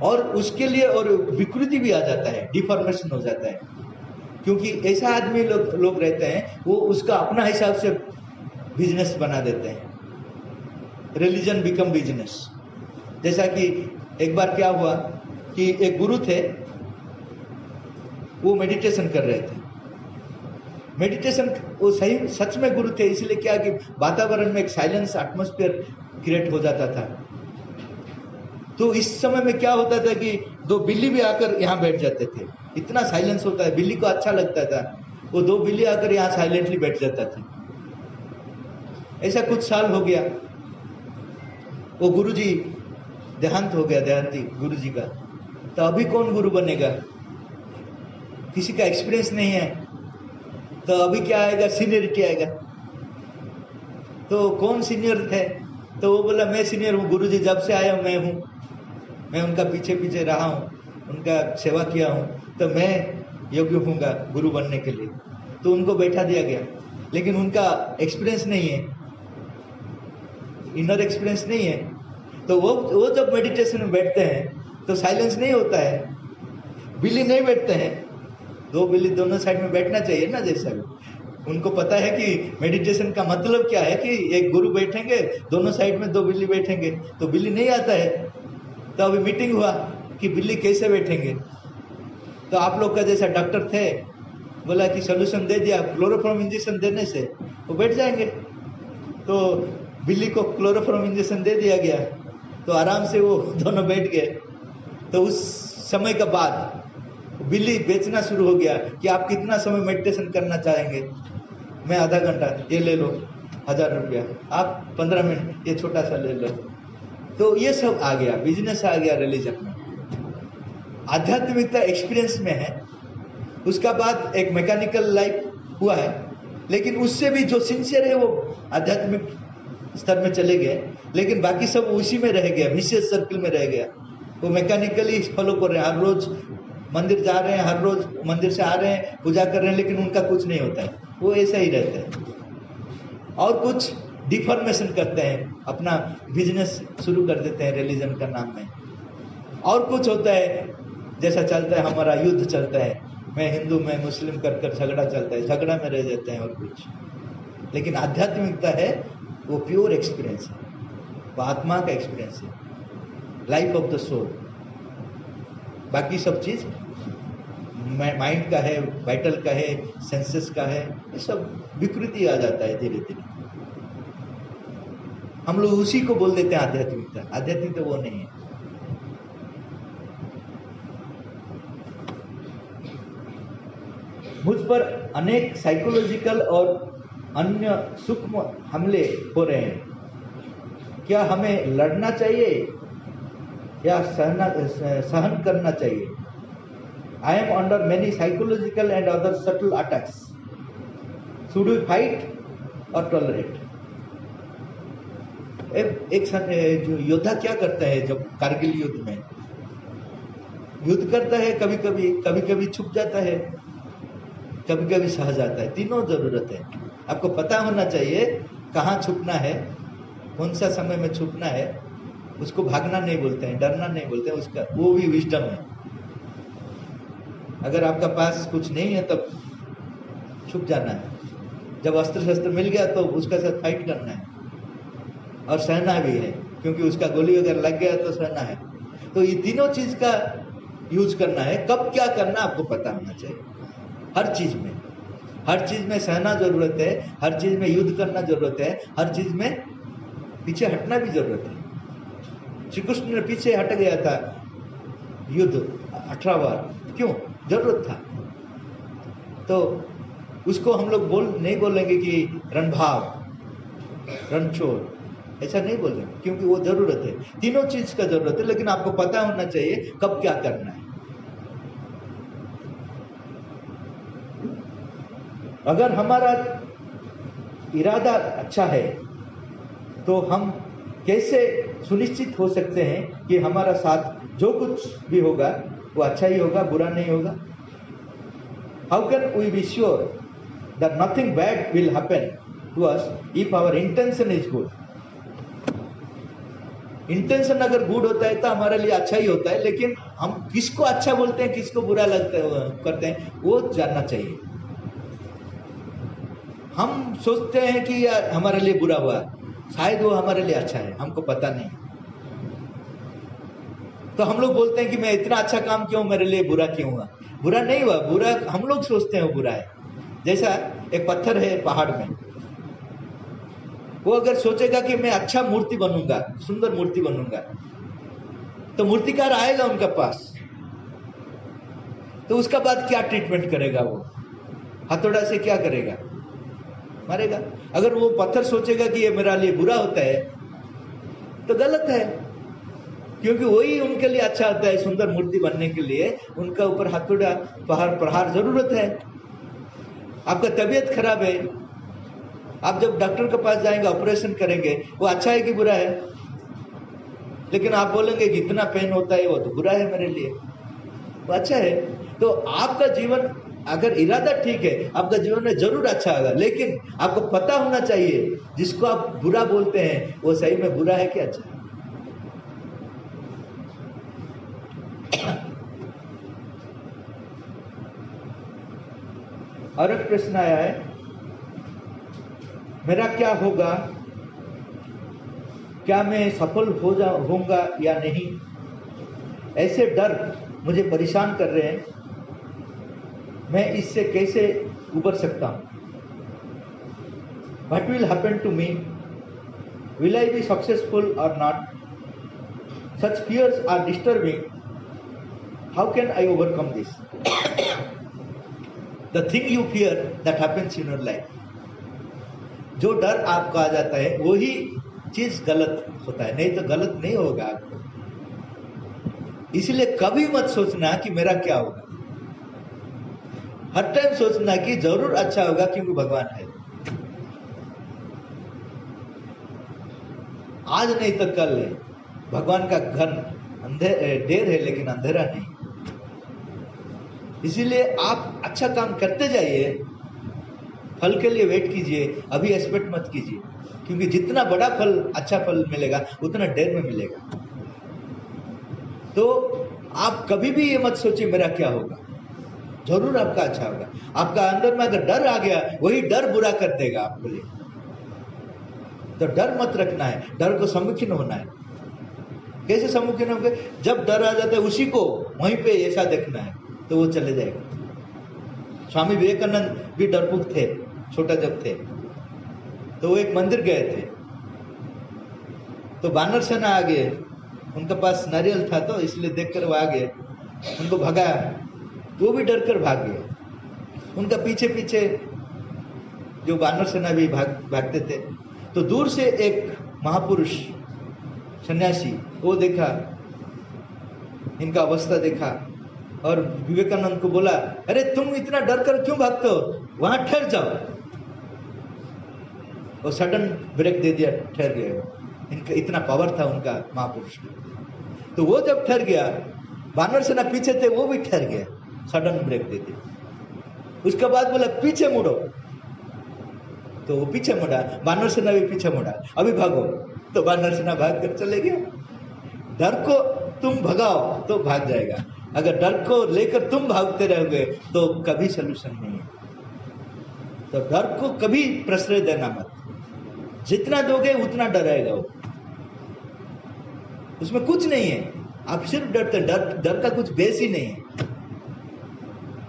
और उसके लिए और विकृति भी आ जाता है, डिफॉर्मेशन हो जाता है, क्योंकि ऐसा आदमी लोग रहते हैं, वो उसका अपना हिसाब से बिजनेस बना देते हैं। Religion become business. जैसा कि एक बार क्या हुआ कि एक गुरु थे, वो मेडिटेशन कर रहे थे। मेडिटेशन वो सही सच में गुरु थे, इसलिए क्या कि वातावरण में एक साइलेंस एटमॉस्फेयर क्रिएट हो जाता था। तो इस समय में क्या होता था कि 2 बिल्ली भी आकर यहाँ बैठ जाते थे, इतना साइलेंस होता है, बिल्ली को अच्छा लगता था, वो 2 बिल्ली आकर यहाँ साइलेंटली बैठ जाता था। ऐसा कुछ साल हो गया, वो गुरुजी देहांत हो गया, देहांती गुरुजी का। तो अभी कौन गुरु बनेगा, किसी का एक्सपीरियंस नहीं है, तो अभी क्या आएगा, सीनियरिटी आएगा। तो कौन सीनियर थे, तो वो बोला मैं सीनियर हूँ, गुरुजी जब से आया मैं हूँ, मैं उनका पीछे पीछे रहा हूँ, उनका सेवा किया हूँ, तो मैं योग्य हूँगा गुरु बनने के लिए। तो उनको बैठा दिया गया, लेकिन उनका एक्सपीरियंस नहीं है, इनर एक्सपीरियंस नहीं है। तो वो जब मेडिटेशन में बैठते हैं तो साइलेंस नहीं होता है, बिल्ली नहीं बैठते हैं, 2 बिल्ली दोनों साइड में बैठना चाहिए ना, जैसा भी। उनको पता है कि मेडिटेशन का मतलब क्या है, कि एक गुरु बैठेंगे, दोनों साइड में 2 बिल्ली बैठेंगे, तो बिल्ली नहीं आता है। तो अभी मीटिंग हुआ कि बिल्ली कैसे बैठेंगे, तो आप लोग का जैसा डॉक्टर थे, बोला कि सोल्यूशन दे दिया, क्लोरोफॉर्म इंजेक्शन देने से वो बैठ जाएंगे। तो बिल्ली को क्लोरोफॉर्म इंजेक्शन दे दिया गया, तो आराम से वो दोनों बैठ गए। तो उस समय के बाद बिल्ली बेचना शुरू हो गया कि आप कितना समय मेडिटेशन करना चाहेंगे। मैं आधा घंटा, ये ले लो 1000 रुपया, आप 15 मिनट, ये छोटा सा ले लो। तो ये सब आ गया, बिजनेस आ गया रिलीजन में। आध्यात्मिकता एक्सपीरियंस में है, उसका बाद एक मैकेनिकल लाइफ हुआ है, लेकिन उससे भी जो सिंसियर है वो आध्यात्मिक स्तर में चले गए, लेकिन बाकी सब उसी में रह गया, विशेष सर्किल में रह गया। वो मैकेनिकली फॉलो कर रहे हैं, हर रोज मंदिर जा रहे हैं, हर रोज मंदिर से आ रहे हैं, पूजा कर रहे हैं, लेकिन उनका कुछ नहीं होता है, वो ऐसा ही रहता है। और कुछ डिफॉर्मेशन करते हैं, अपना बिजनेस शुरू कर देते हैं रिलीजन का नाम में। और कुछ होता है, जैसा चलता है हमारा युद्ध चलता है, मैं हिंदू मैं मुस्लिम कर कर झगड़ा चलता है, झगड़ा में रह जाते हैं और कुछ। लेकिन आध्यात्मिकता है वो प्योर एक्सपीरियंस है, वो आत्मा का एक्सपीरियंस है, लाइफ ऑफ द सोल। बाकी सब चीज माइंड का है, वाइटल का है, सेंसेस का है, ये सब विकृति आ जाता है धीरे धीरे। हम लोग उसी को बोल देते हैं आध्यात्मिकता। आध्यात्मिकता वो नहीं है। मुझ पर अनेक साइकोलॉजिकल और अन्य सूक्ष्म हमले हो रहे हैं। क्या हमें लड़ना चाहिए या सहन करना चाहिए? I am under many psychological and other subtle attacks. Should we fight or tolerate? एक जो योद्धा क्या करता है जब कारगिल युद्ध में युद्ध करता है, कभी कभी छुप जाता है, कभी कभी सह जाता है। तीनों जरूरत है। आपको पता होना चाहिए कहाँ छुपना है, कौन सा समय में छुपना है। उसको भागना नहीं बोलते हैं, डरना नहीं बोलते हैं, उसका वो भी विजडम है। अगर आपका पास कुछ नहीं है तब छुप जाना है, जब अस्त्र शस्त्र मिल गया तो उसका साथ फाइट करना है और सहना भी है, क्योंकि उसका गोली अगर लग गया तो सहना है। तो ये तीनों चीज का यूज करना है। कब क्या करना आपको पता होना चाहिए। हर चीज में सहना जरूरत है, हर चीज में युद्ध करना जरूरत है, हर चीज में पीछे हटना भी जरूरत है। श्री कृष्ण ने पीछे हट गया था युद्ध 18 बार, क्यों? जरूरत था। तो उसको हम लोग नहीं बोलेंगे कि रणभाव, रणछोड़, ऐसा नहीं बोलेंगे, क्योंकि वो जरूरत है। तीनों चीज का जरूरत है, लेकिन आपको पता होना चाहिए कब क्या करना है। अगर हमारा इरादा अच्छा है तो हम कैसे सुनिश्चित हो सकते हैं कि हमारा साथ जो कुछ भी होगा वो अच्छा ही होगा, बुरा नहीं होगा? How can we be sure that nothing bad will happen to us if our intention is good? Intention अगर गुड होता है तो हमारे लिए अच्छा ही होता है, लेकिन हम किसको अच्छा बोलते हैं, किसको बुरा करते हैं, वो जानना चाहिए। हम सोचते हैं कि यार हमारे लिए बुरा हुआ, शायद वो हमारे लिए अच्छा है, हमको पता नहीं। तो हम लोग बोलते हैं कि मैं इतना अच्छा काम क्यों, मेरे लिए बुरा क्यों हुआ? बुरा नहीं हुआ, बुरा हम लोग सोचते हैं वो बुरा है। जैसा एक पत्थर है पहाड़ में, वो अगर सोचेगा कि मैं अच्छा मूर्ति बनूंगा, सुंदर मूर्ति बनूंगा, तो मूर्तिकार आएगा उनका पास, तो उसका बाद क्या ट्रीटमेंट करेगा? वो हथौड़ा से क्या करेगा? मारेगा। अगर वो पत्थर सोचेगा कि ये मेरा लिए बुरा होता है तो गलत है, क्योंकि वही उनके लिए अच्छा होता है। सुंदर मूर्ति बनने के लिए उनका ऊपर हथौड़ा प्रहार जरूरत है। आपका तबीयत खराब है, आप जब डॉक्टर के पास जाएंगे, ऑपरेशन करेंगे, वो अच्छा है कि बुरा है? लेकिन आप बोलेंगे कि इतना पेन होता है, वो तो बुरा है मेरे लिए, वो अच्छा है। तो आपका जीवन अगर इरादा ठीक है, आपका जीवन में जरूर अच्छा होगा, लेकिन आपको पता होना चाहिए जिसको आप बुरा बोलते हैं वो सही में बुरा है कि अच्छा है। और एक प्रश्न आया है, मेरा क्या होगा, क्या मैं सफल होऊंगा या नहीं, ऐसे डर मुझे परेशान कर रहे हैं। मैं इससे कैसे उबर सकता हूँ? What will happen to me? Will I be successful or not? Such fears are disturbing. How can I overcome this? The thing you fear that happens in your life. जो डर आपको आ जाता है वही चीज गलत होता है, नहीं तो गलत नहीं होगा आपको। इसलिए कभी मत सोचना कि मेरा क्या होगा। हर टाइम सोचना कि जरूर अच्छा होगा क्योंकि भगवान है। आज नहीं तो कल है। भगवान का घर देर है लेकिन अंधेरा नहीं। इसीलिए आप अच्छा काम करते जाइए, फल के लिए वेट कीजिए, अभी एक्सपेक्ट मत कीजिए, क्योंकि जितना बड़ा फल, अच्छा फल मिलेगा उतना देर में मिलेगा। तो आप कभी भी ये मत सोचिए मेरा क्या होगा, जरूर आपका अच्छा होगा। आपका अंदर में अगर डर आ गया, वही डर बुरा कर देगा आपके लिए। तो डर मत रखना है, डर को सम्मुखीन होना है। कैसे सम्मुखीन होंगे? जब डर आ जाता है उसी को वहीं पे ऐसा देखना है तो वो चले जाएगा। स्वामी विवेकानंद भी डरपोक थे, छोटा जब थे तो वो एक मंदिर गए थे, तो बानर सेना आ गए, उनके पास नारियल था तो इसलिए देखकर वो आ गए, उनको भगाया, तो वो भी डर कर भाग गए। उनका पीछे पीछे जो बानर सेना भी भागते थे। तो दूर से एक महापुरुष सन्यासी वो देखा, इनका अवस्था देखा और विवेकानंद को बोला, अरे तुम इतना डर कर क्यों भागते हो, वहां ठहर जाओ। वो सडन ब्रेक दे दिया, ठहर गए। इनका इतना पावर था उनका महापुरुष का। तो वो जब ठहर गया, बानर सेना पीछे थे वो भी ठहर गया, सडन ब्रेक दे दिया। उसके बाद बोला पीछे मुड़ो, तो वो पीछे मुड़ा, बानर सेना भी पीछे मुड़ा, अभी भागो, तो बानर सेना भाग कर चले गए। डर को तुम भगाओ तो भाग जाएगा, अगर डर को लेकर तुम भागते रहोगे तो कभी सलूशन नहीं है। तो डर को कभी प्रश्रय देना मत, जितना दोगे उतना डराएगा वो, उसमें कुछ नहीं है। आप सिर्फ डरते, डर का कुछ बेस ही नहीं है।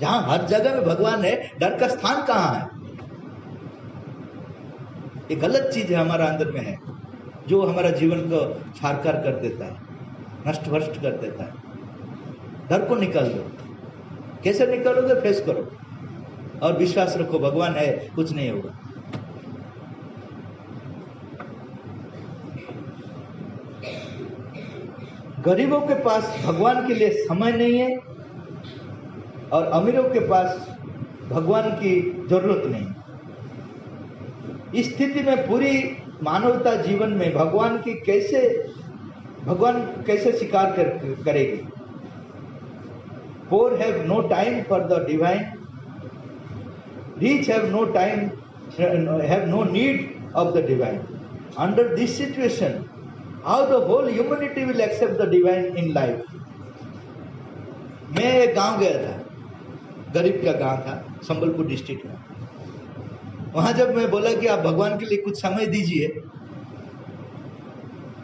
जहां हर जगह में भगवान है, डर का स्थान कहां है? ये गलत चीज है हमारा अंदर में है, जो हमारा जीवन को छारकार कर देता है, नष्ट भ्रष्ट कर देता है। डर को निकाल दो। कैसे निकालोगे? फेस करो और विश्वास रखो, भगवान है, कुछ नहीं होगा। गरीबों के पास भगवान के लिए समय नहीं है और अमीरों के पास भगवान की जरूरत नहीं। इस स्थिति में पूरी मानवता जीवन में भगवान कैसे स्वीकार करेगी? Poor have no time for the divine, rich have no need of the divine. Under this situation, how the whole humanity will accept the divine in life? मैं एक गांव गया था, गरीब का गांव था, संबलपुर डिस्ट्रिक्ट में। वहां जब मैं बोला कि आप भगवान के लिए कुछ समय दीजिए,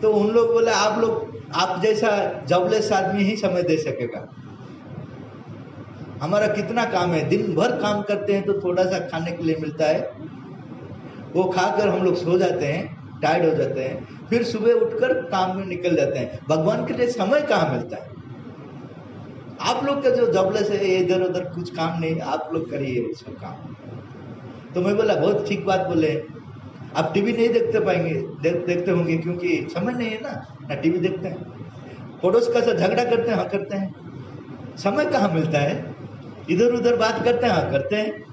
तो उन लोग बोला आप जैसा जॉबलेस आदमी ही समय दे सकेगा। हमारा कितना काम है, दिन भर काम करते हैं तो थोड़ा सा खाने के लिए मिलता है, वो खाकर हम लोग सो जाते हैं, टायर्ड हो जाते हैं, फिर सुबह उठकर काम में निकल जाते हैं। भगवान के लिए समय कहाँ मिलता है? आप लोग का जो जॉबलेस है, इधर उधर कुछ काम नहीं, आप लोग करिए उसका काम। तो मैं बोला बहुत ठीक बात बोले, आप टीवी नहीं देखते होंगे क्योंकि समय नहीं है ना टीवी देखते हैं। पड़ोस का सा झगड़ा करते हैं, हाँ करते हैं। समय कहाँ मिलता है? इधर उधर बात करते हैं, हाँ करते हैं।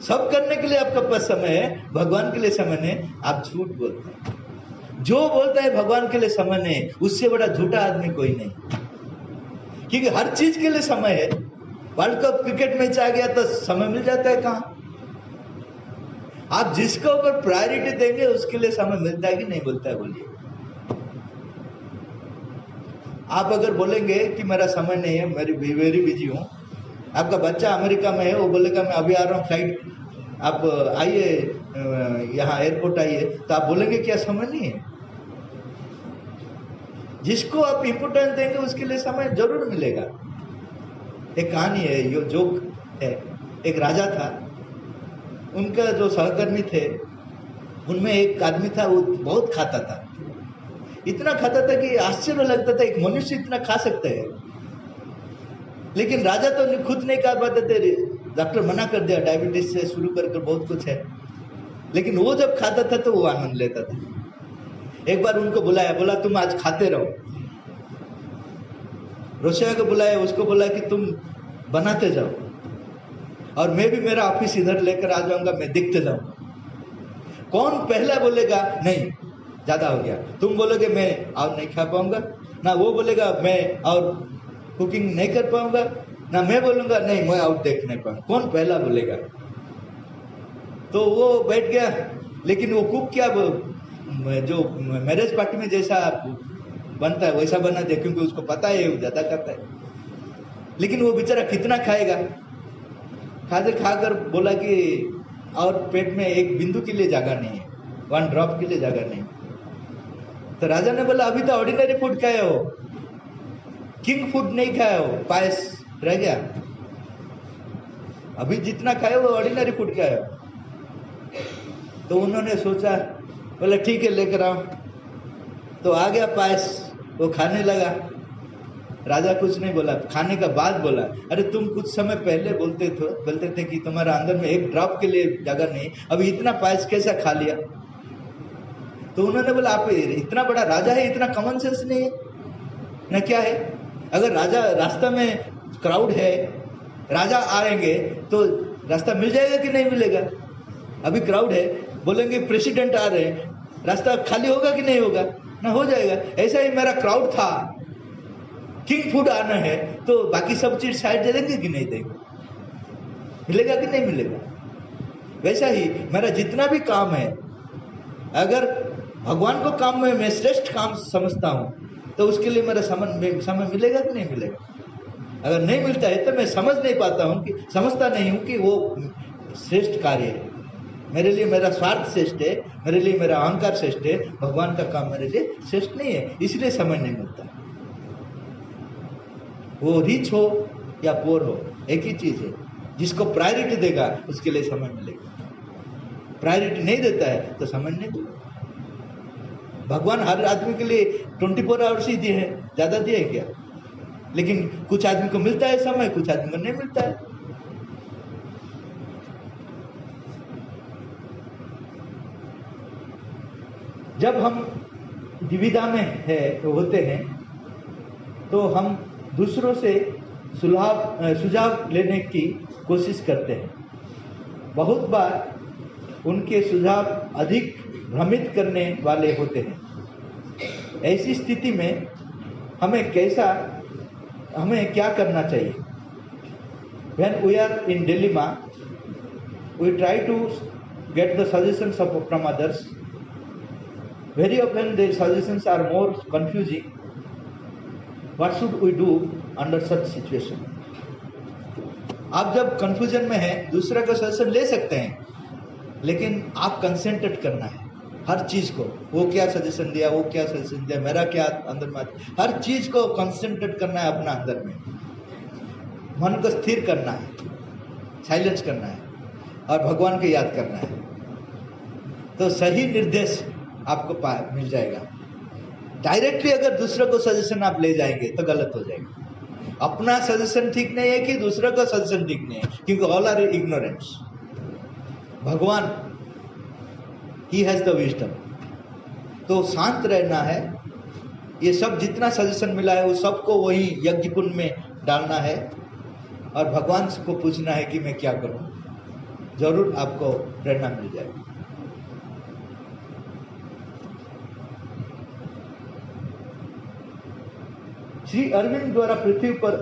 सब करने के लिए आपके पास समय है, भगवान के लिए समय नहीं। आप झूठ बोलते हैं। जो बोलता है भगवान के लिए समय नहीं, उससे बड़ा झूठा आदमी कोई नहीं, क्योंकि हर चीज के लिए समय है। वर्ल्ड कप क्रिकेट मैच आ गया तो समय मिल जाता है कहाँ? आप जिसके ऊपर प्रायोरिटी देंगे उसके लिए समय मिलता है कि नहीं मिलता है? बोलिए। आप अगर बोलेंगे कि मेरा समय नहीं है, मैं वेरी बिजी हूँ, आपका बच्चा अमेरिका में है, वो बोलेगा मैं अभी आ रहा हूँ फ्लाइट आप आइए यहाँ एयरपोर्ट आइए, तो आप बोलेंगे क्या समय नहीं है? जिसको आप इम्पोर्टेंस देंगे उसके लिए समय जरूर मिलेगा। एक कहानी है, यो जोक है। एक राजा था, उनका जो सहकर्मी थे उनमें एक आदमी था, वो बहुत खाता था, इतना खाता था कि आश्चर्य लगता था एक मनुष्य इतना खा सकता है। लेकिन राजा तो खुद नहीं खा पाते थे, डॉक्टर मना कर दिया, डायबिटीज से शुरू कर बहुत कुछ है। लेकिन वो जब खाता था तो वो आनंद लेता था। एक बार उनको बुलाया, बोला तुम आज खाते रहो। रोशिया को बुलाया, उसको बोला कि तुम बनाते जाओ और मैं भी मेरा ऑफिस इधर लेकर आ जाऊंगा, मैं दिखते जाऊंगा। कौन पहला बोलेगा नहीं ज्यादा हो गया, तुम बोलोगे मैं और नहीं खा पाऊंगा, ना वो बोलेगा मैं और कुकिंग नहीं कर पाऊंगा, ना मैं बोलूंगा नहीं मैं और देख नहीं पाऊंगा, कौन पहला बोलेगा? तो वो बैठ गया। लेकिन वो कुक क्या, जो मैरिज पार्टी में जैसा बनता है वैसा बना दिया, क्योंकि उसको पता है वो ज्यादा करता है। लेकिन वो बेचारा कितना खाएगा? खाकर बोला कि और पेट में एक बिंदु के लिए जगह नहीं है, 1 ड्रॉप के लिए जगह नहीं। तो राजा ने बोला अभी तो ऑर्डिनरी फूड खाए हो, किंग फूड नहीं खाए हो, पायस रह गया, अभी जितना खाए हो ऑर्डिनरी फूड खाए हो। तो उन्होंने सोचा, बोला ठीक है लेकर आओ। तो आ गया पायस, वो खाने लगा। राजा कुछ नहीं बोला, खाने का बाद बोला अरे तुम कुछ समय पहले बोलते थे कि तुम्हारा अंदर में 1 ड्रॉप के लिए जगह नहीं, अभी इतना पायस कैसा खा लिया? तो उन्होंने बोला आप इतना बड़ा राजा है, इतना कॉमन सेंस नहीं है ना? क्या है, अगर राजा रास्ता में क्राउड है, राजा आएंगे तो रास्ता मिल जाएगा कि नहीं मिलेगा? अभी क्राउड है, बोलेंगे प्रेसिडेंट आ रहे हैं, रास्ता खाली होगा कि नहीं होगा? ना हो जाएगा। ऐसा ही मेरा क्राउड था, किंग फूड आना है तो बाकी सब चीज साइड दे देंगे कि नहीं देंगे? मिलेगा कि नहीं मिलेगा? वैसा ही मेरा जितना भी काम है, अगर भगवान को काम में मैं श्रेष्ठ काम समझता हूं तो उसके लिए मेरा समय मिलेगा कि नहीं मिलेगा? अगर नहीं मिलता है तो मैं समझता नहीं हूं कि वो श्रेष्ठ कार्य है। मेरे लिए मेरा स्वार्थ श्रेष्ठ है, मेरे लिए मेरा अहंकार श्रेष्ठ है, भगवान का काम मेरे लिए श्रेष्ठ नहीं है, इसलिए समय नहीं मिलता। वो रिच हो या पोर हो एक ही चीज है, जिसको प्रायोरिटी देगा उसके लिए समय मिलेगा, प्रायोरिटी नहीं देता है तो समय नहीं देगा। भगवान हर आदमी के लिए 24 आवर्स ही दिए हैं, ज्यादा दिए क्या? लेकिन कुछ आदमी को मिलता है समय, कुछ आदमी को नहीं मिलता है। जब हम दुविधा में होते हैं तो हम दूसरों से सुझाव लेने की कोशिश करते हैं। बहुत बार उनके सुझाव अधिक भ्रमित करने वाले होते हैं। ऐसी स्थिति में हमें क्या करना चाहिए? When we are in dilemma, we try to get the suggestions from others. Very often their suggestions are more confusing. What should we do under such situation? आप जब कंफ्यूजन में हैं, दूसरे का सजेशन ले सकते हैं, लेकिन आप कंसेंट्रेट करना है हर चीज को। वो क्या सजेशन दिया, वो क्या सजेशन दिया, मेरा क्या अंदर में, हर चीज को कंसेंट्रेट करना है अपना अंदर में। मन को स्थिर करना है, साइलेंस करना है और भगवान को याद करना है, तो सही निर्देश आपको मिल जाएगा। डायरेक्टली अगर दूसरों को सजेशन आप ले जाएंगे तो गलत हो जाएगा। अपना सजेशन ठीक नहीं है कि दूसरों का सजेशन ठीक नहीं है, क्योंकि ऑल आर इग्नोरेंट्स। भगवान ही हैज द विजडम। तो शांत रहना है। ये सब जितना सजेशन मिला है वो सबको वही यज्ञ कुंड में डालना है और भगवान को पूछना है कि मैं क्या करूं। जरूर आपको प्रेरणा मिल जाएगी। श्री अरविंद द्वारा पृथ्वी पर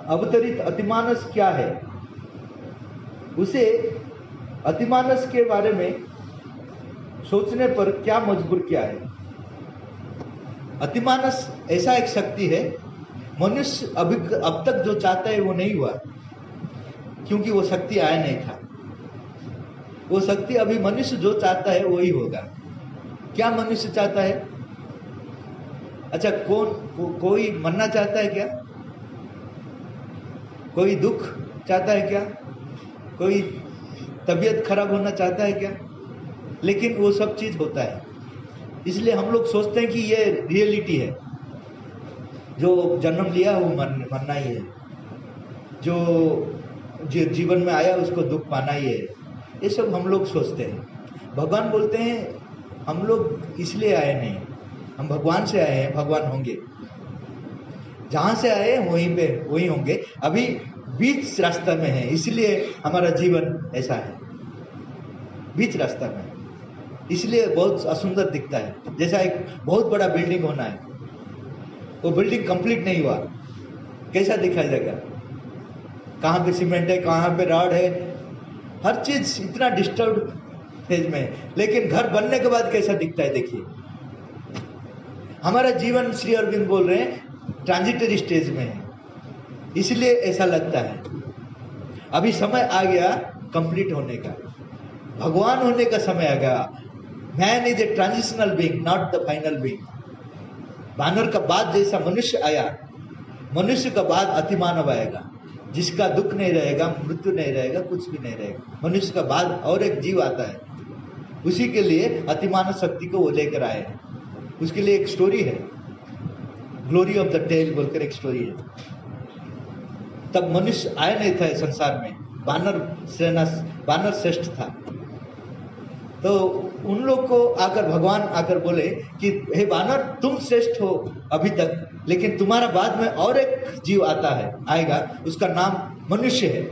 अवतरित अतिमानस क्या है? उसे अतिमानस के बारे में सोचने पर क्या मजबूर किया है? अतिमानस ऐसा एक शक्ति है, मनुष्य अब तक जो चाहता है वो नहीं हुआ, क्योंकि वो शक्ति आया नहीं था। वो शक्ति अभी मनुष्य जो चाहता है वही होगा। क्या मनुष्य चाहता है? अच्छा, कोई मरना चाहता है क्या? कोई दुख चाहता है क्या? कोई तबीयत खराब होना चाहता है क्या? लेकिन वो सब चीज होता है। इसलिए हम लोग सोचते हैं कि ये रियलिटी है, जो जन्म लिया वो मरना ही है, जो जीवन में आया उसको दुख पाना ही है। ये सब हम लोग सोचते हैं। भगवान बोलते हैं हम लोग इसलिए आए नहीं, हम भगवान से आए हैं, भगवान होंगे। जहां से आए वहीं होंगे। अभी बीच रास्ता में है, इसलिए हमारा जीवन ऐसा है, बीच रास्ता में, इसलिए बहुत असुंदर दिखता है। जैसा एक बहुत बड़ा बिल्डिंग होना है, वो बिल्डिंग कंप्लीट नहीं हुआ, कैसा दिखाई देगा? कहाँ पे सीमेंट है, कहाँ पे रॉड है, हर चीज इतना डिस्टर्ब फेज में है। लेकिन घर बनने के बाद कैसा दिखता है देखिए। हमारा जीवन, श्री अरविंद बोल रहे हैं, ट्रांजिटरी स्टेज में है, इसलिए ऐसा लगता है। अभी समय आ गया कंप्लीट होने का, भगवान होने का समय आ गया। Man is a transitional being, not the final being. वानर का बाद जैसा मनुष्य आया, मनुष्य का बाद अतिमानव आएगा, जिसका दुख नहीं रहेगा, मृत्यु नहीं रहेगा, कुछ भी नहीं रहेगा। मनुष्य का बाद और एक जीव आता है, उसी के लिए अतिमानव शक्ति को वो लेकर आए हैं। उसके लिए एक स्टोरी है, ग्लोरी ऑफ द टेल बोलकर एक स्टोरी है। तब मनुष्य आया नहीं था संसार में, वानर श्रेष्ठ था। तो उन लोग को आकर भगवान आकर बोले कि हे वानर, तुम श्रेष्ठ हो अभी तक, लेकिन तुम्हारा बाद में और एक जीव आता है, आएगा, उसका नाम मनुष्य है।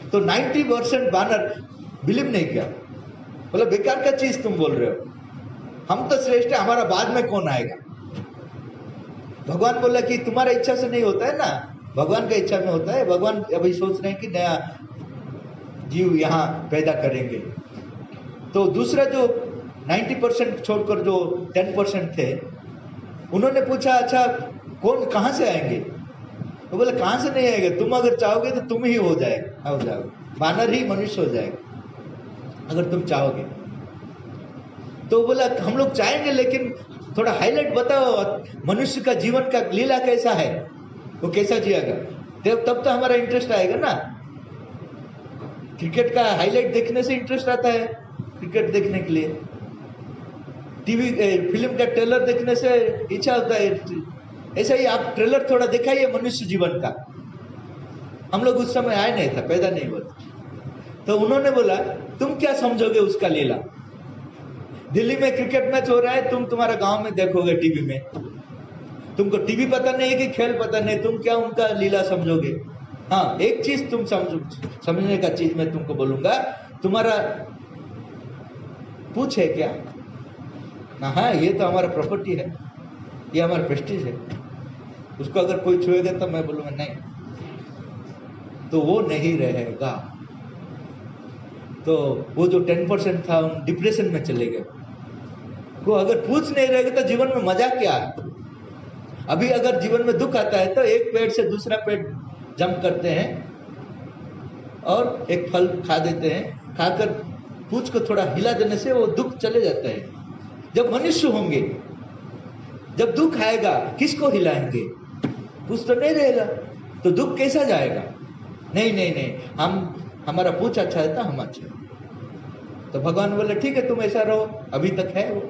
तो 90% वानर बिलीव नहीं किया, बोला बेकार का चीज तुम बोल रहे हो, हम तो श्रेष्ठ है, हमारा बाद में कौन आएगा? भगवान बोला कि तुम्हारा इच्छा से नहीं होता है ना, भगवान का इच्छा में होता है। भगवान अभी सोच रहे हैं कि नया जीव यहाँ पैदा करेंगे। तो दूसरा जो 90% छोड़कर जो 10% थे, उन्होंने पूछा अच्छा कौन, कहाँ से आएंगे? तो बोले कहाँ से नहीं आएंगे, तुम अगर चाहोगे तो तुम ही हो जाओगे, वानर ही मनुष्य हो जाएगा अगर तुम चाहोगे। तो बोला हम लोग चाहेंगे, लेकिन थोड़ा हाईलाइट बताओ, मनुष्य का जीवन का लीला कैसा है, वो कैसा जिएगा, तब तो हमारा इंटरेस्ट आएगा ना। क्रिकेट का हाईलाइट देखने से इंटरेस्ट आता है, क्रिकेट देखने के लिए। टीवी फिल्म का ट्रेलर देखने से इच्छा होता है। ऐसा ही आप ट्रेलर थोड़ा दिखाइए मनुष्य जीवन का। हम लोग उस समय आए नहीं था, पैदा नहीं हुआ था। तो उन्होंने बोला तुम क्या समझोगे उसका लीला? दिल्ली में क्रिकेट मैच हो रहा है, तुम तुम्हारा गांव में देखोगे टीवी में, तुमको टीवी पता नहीं है कि खेल पता नहीं, तुम क्या उनका लीला समझोगे? हाँ, एक चीज तुम समझने का चीज मैं तुमको बोलूंगा, तुम्हारा पूछ है क्या? हाँ, ये तो हमारा प्रॉपर्टी है, ये हमारा प्रेस्टीज है, उसको अगर कोई छुएगा तो मैं बोलूंगा नहीं, तो वो नहीं रहेगा। तो वो जो 10% था उन डिप्रेशन में चले गए। वो अगर पूछ नहीं रहेगा तो जीवन में मजा क्या है? अभी अगर जीवन में दुख आता है तो एक पेड़ से दूसरा पेड़ जंप करते हैं और एक फल खा देते हैं, खाकर पूछ को थोड़ा हिला देने से वो दुख चले जाता है। जब मनुष्य होंगे, जब दुख आएगा किसको हिलाएंगे? पूछ तो नहीं रहेगा, तो दुख कैसा जाएगा? नहीं, हमारा पूछ अच्छा है तो हम अच्छे। तो भगवान बोले ठीक है तुम ऐसा रहो, अभी तक है वो।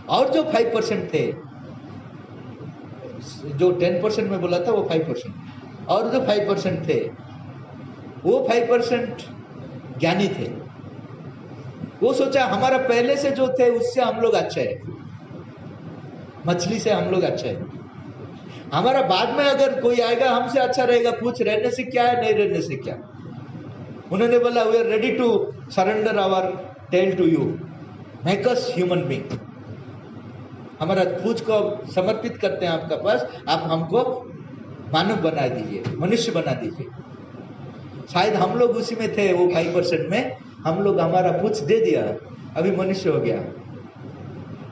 और जो 5% थे, जो 10% में बोला था वो 5%, और जो 5% थे वो 5% ज्ञानी थे। वो सोचा हमारा पहले से जो थे उससे हम लोग अच्छे हैं, मछली से हम लोग अच्छे हैं, हमारा बाद में अगर कोई आएगा हमसे अच्छा रहेगा, पूछ रहने से क्या है, नहीं रहने से क्या। उन्होंने बोला we are ready to surrender our tail to you, make us human being. हमारा पूछ को समर्पित करते हैं आपका पास, आप हमको मानव बना दीजिए, मनुष्य बना दीजिए। शायद हम लोग उसी में थे, वो 5% में हम लोग हमारा पूछ दे दिया, अभी मनुष्य हो गया।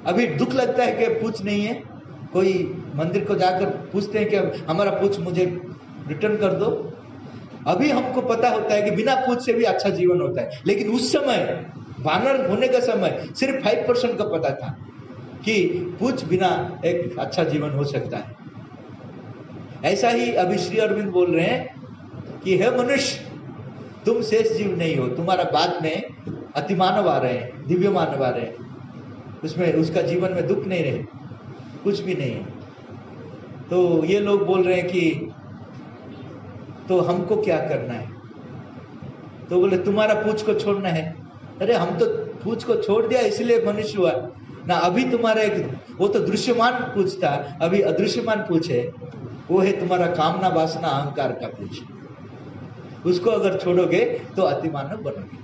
अभी दुख लगता है कि पूछ नहीं है, कोई मंदिर को जाकर पूछते हैं कि हमारा पूछ मुझे रिटर्न कर दो, अभी हमको पता होता है कि बिना पूछ से भी अच्छा जीवन होता है, लेकिन उस समय वानर होने का समय सिर्फ 5% का पता था कि पूछ बिना एक अच्छा जीवन हो सकता है। ऐसा ही अभी श्री अरविंद बोल रहे हैं कि हे मनुष्य, तुम शेष जीव नहीं हो, तुम्हारा बाद में अति मानव आ रहे हैं, दिव्य मानव आ रहे हैं, उसमें उसका जीवन में दुख नहीं रहे, कुछ भी नहीं है। तो ये लोग बोल रहे हैं कि तो हमको क्या करना है? तो बोले तुम्हारा पूछ को छोड़ना है। अरे हम तो पूछ को छोड़ दिया इसलिए मनुष्य हुआ ना। अभी तुम्हारा एक वो तो दृश्यमान पूछ था, अभी अदृश्यमान पूछ है, वो है तुम्हारा कामना वासना अहंकार का पूछ। उसको अगर छोड़ोगे तो अतिमानव बनोगे।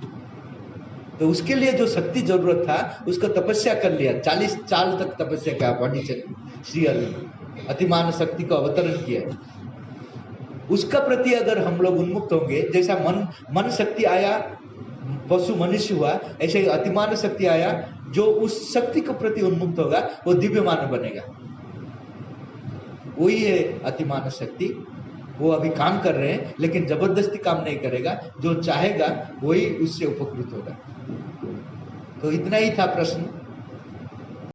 तो उसके लिए जो शक्ति जरूरत था उसको तपस्या कर लिया, 40 साल तक तपस्या किया पांडिचेरी श्री अरविंद, अतिमान शक्ति को अवतरण किया। उसका प्रति अगर हम लोग उन्मुक्त होंगे, जैसा मन शक्ति आया पशु मनुष्य हुआ, ऐसे ही अतिमान शक्ति आया, जो उस शक्ति के प्रति उन्मुक्त होगा वो दिव्य मानव बनेगा। वही है अतिमान शक्ति। वो अभी काम कर रहे हैं लेकिन जबरदस्ती काम नहीं करेगा, जो चाहेगा वही उससे उपकृत होगा। तो इतना ही था प्रश्न।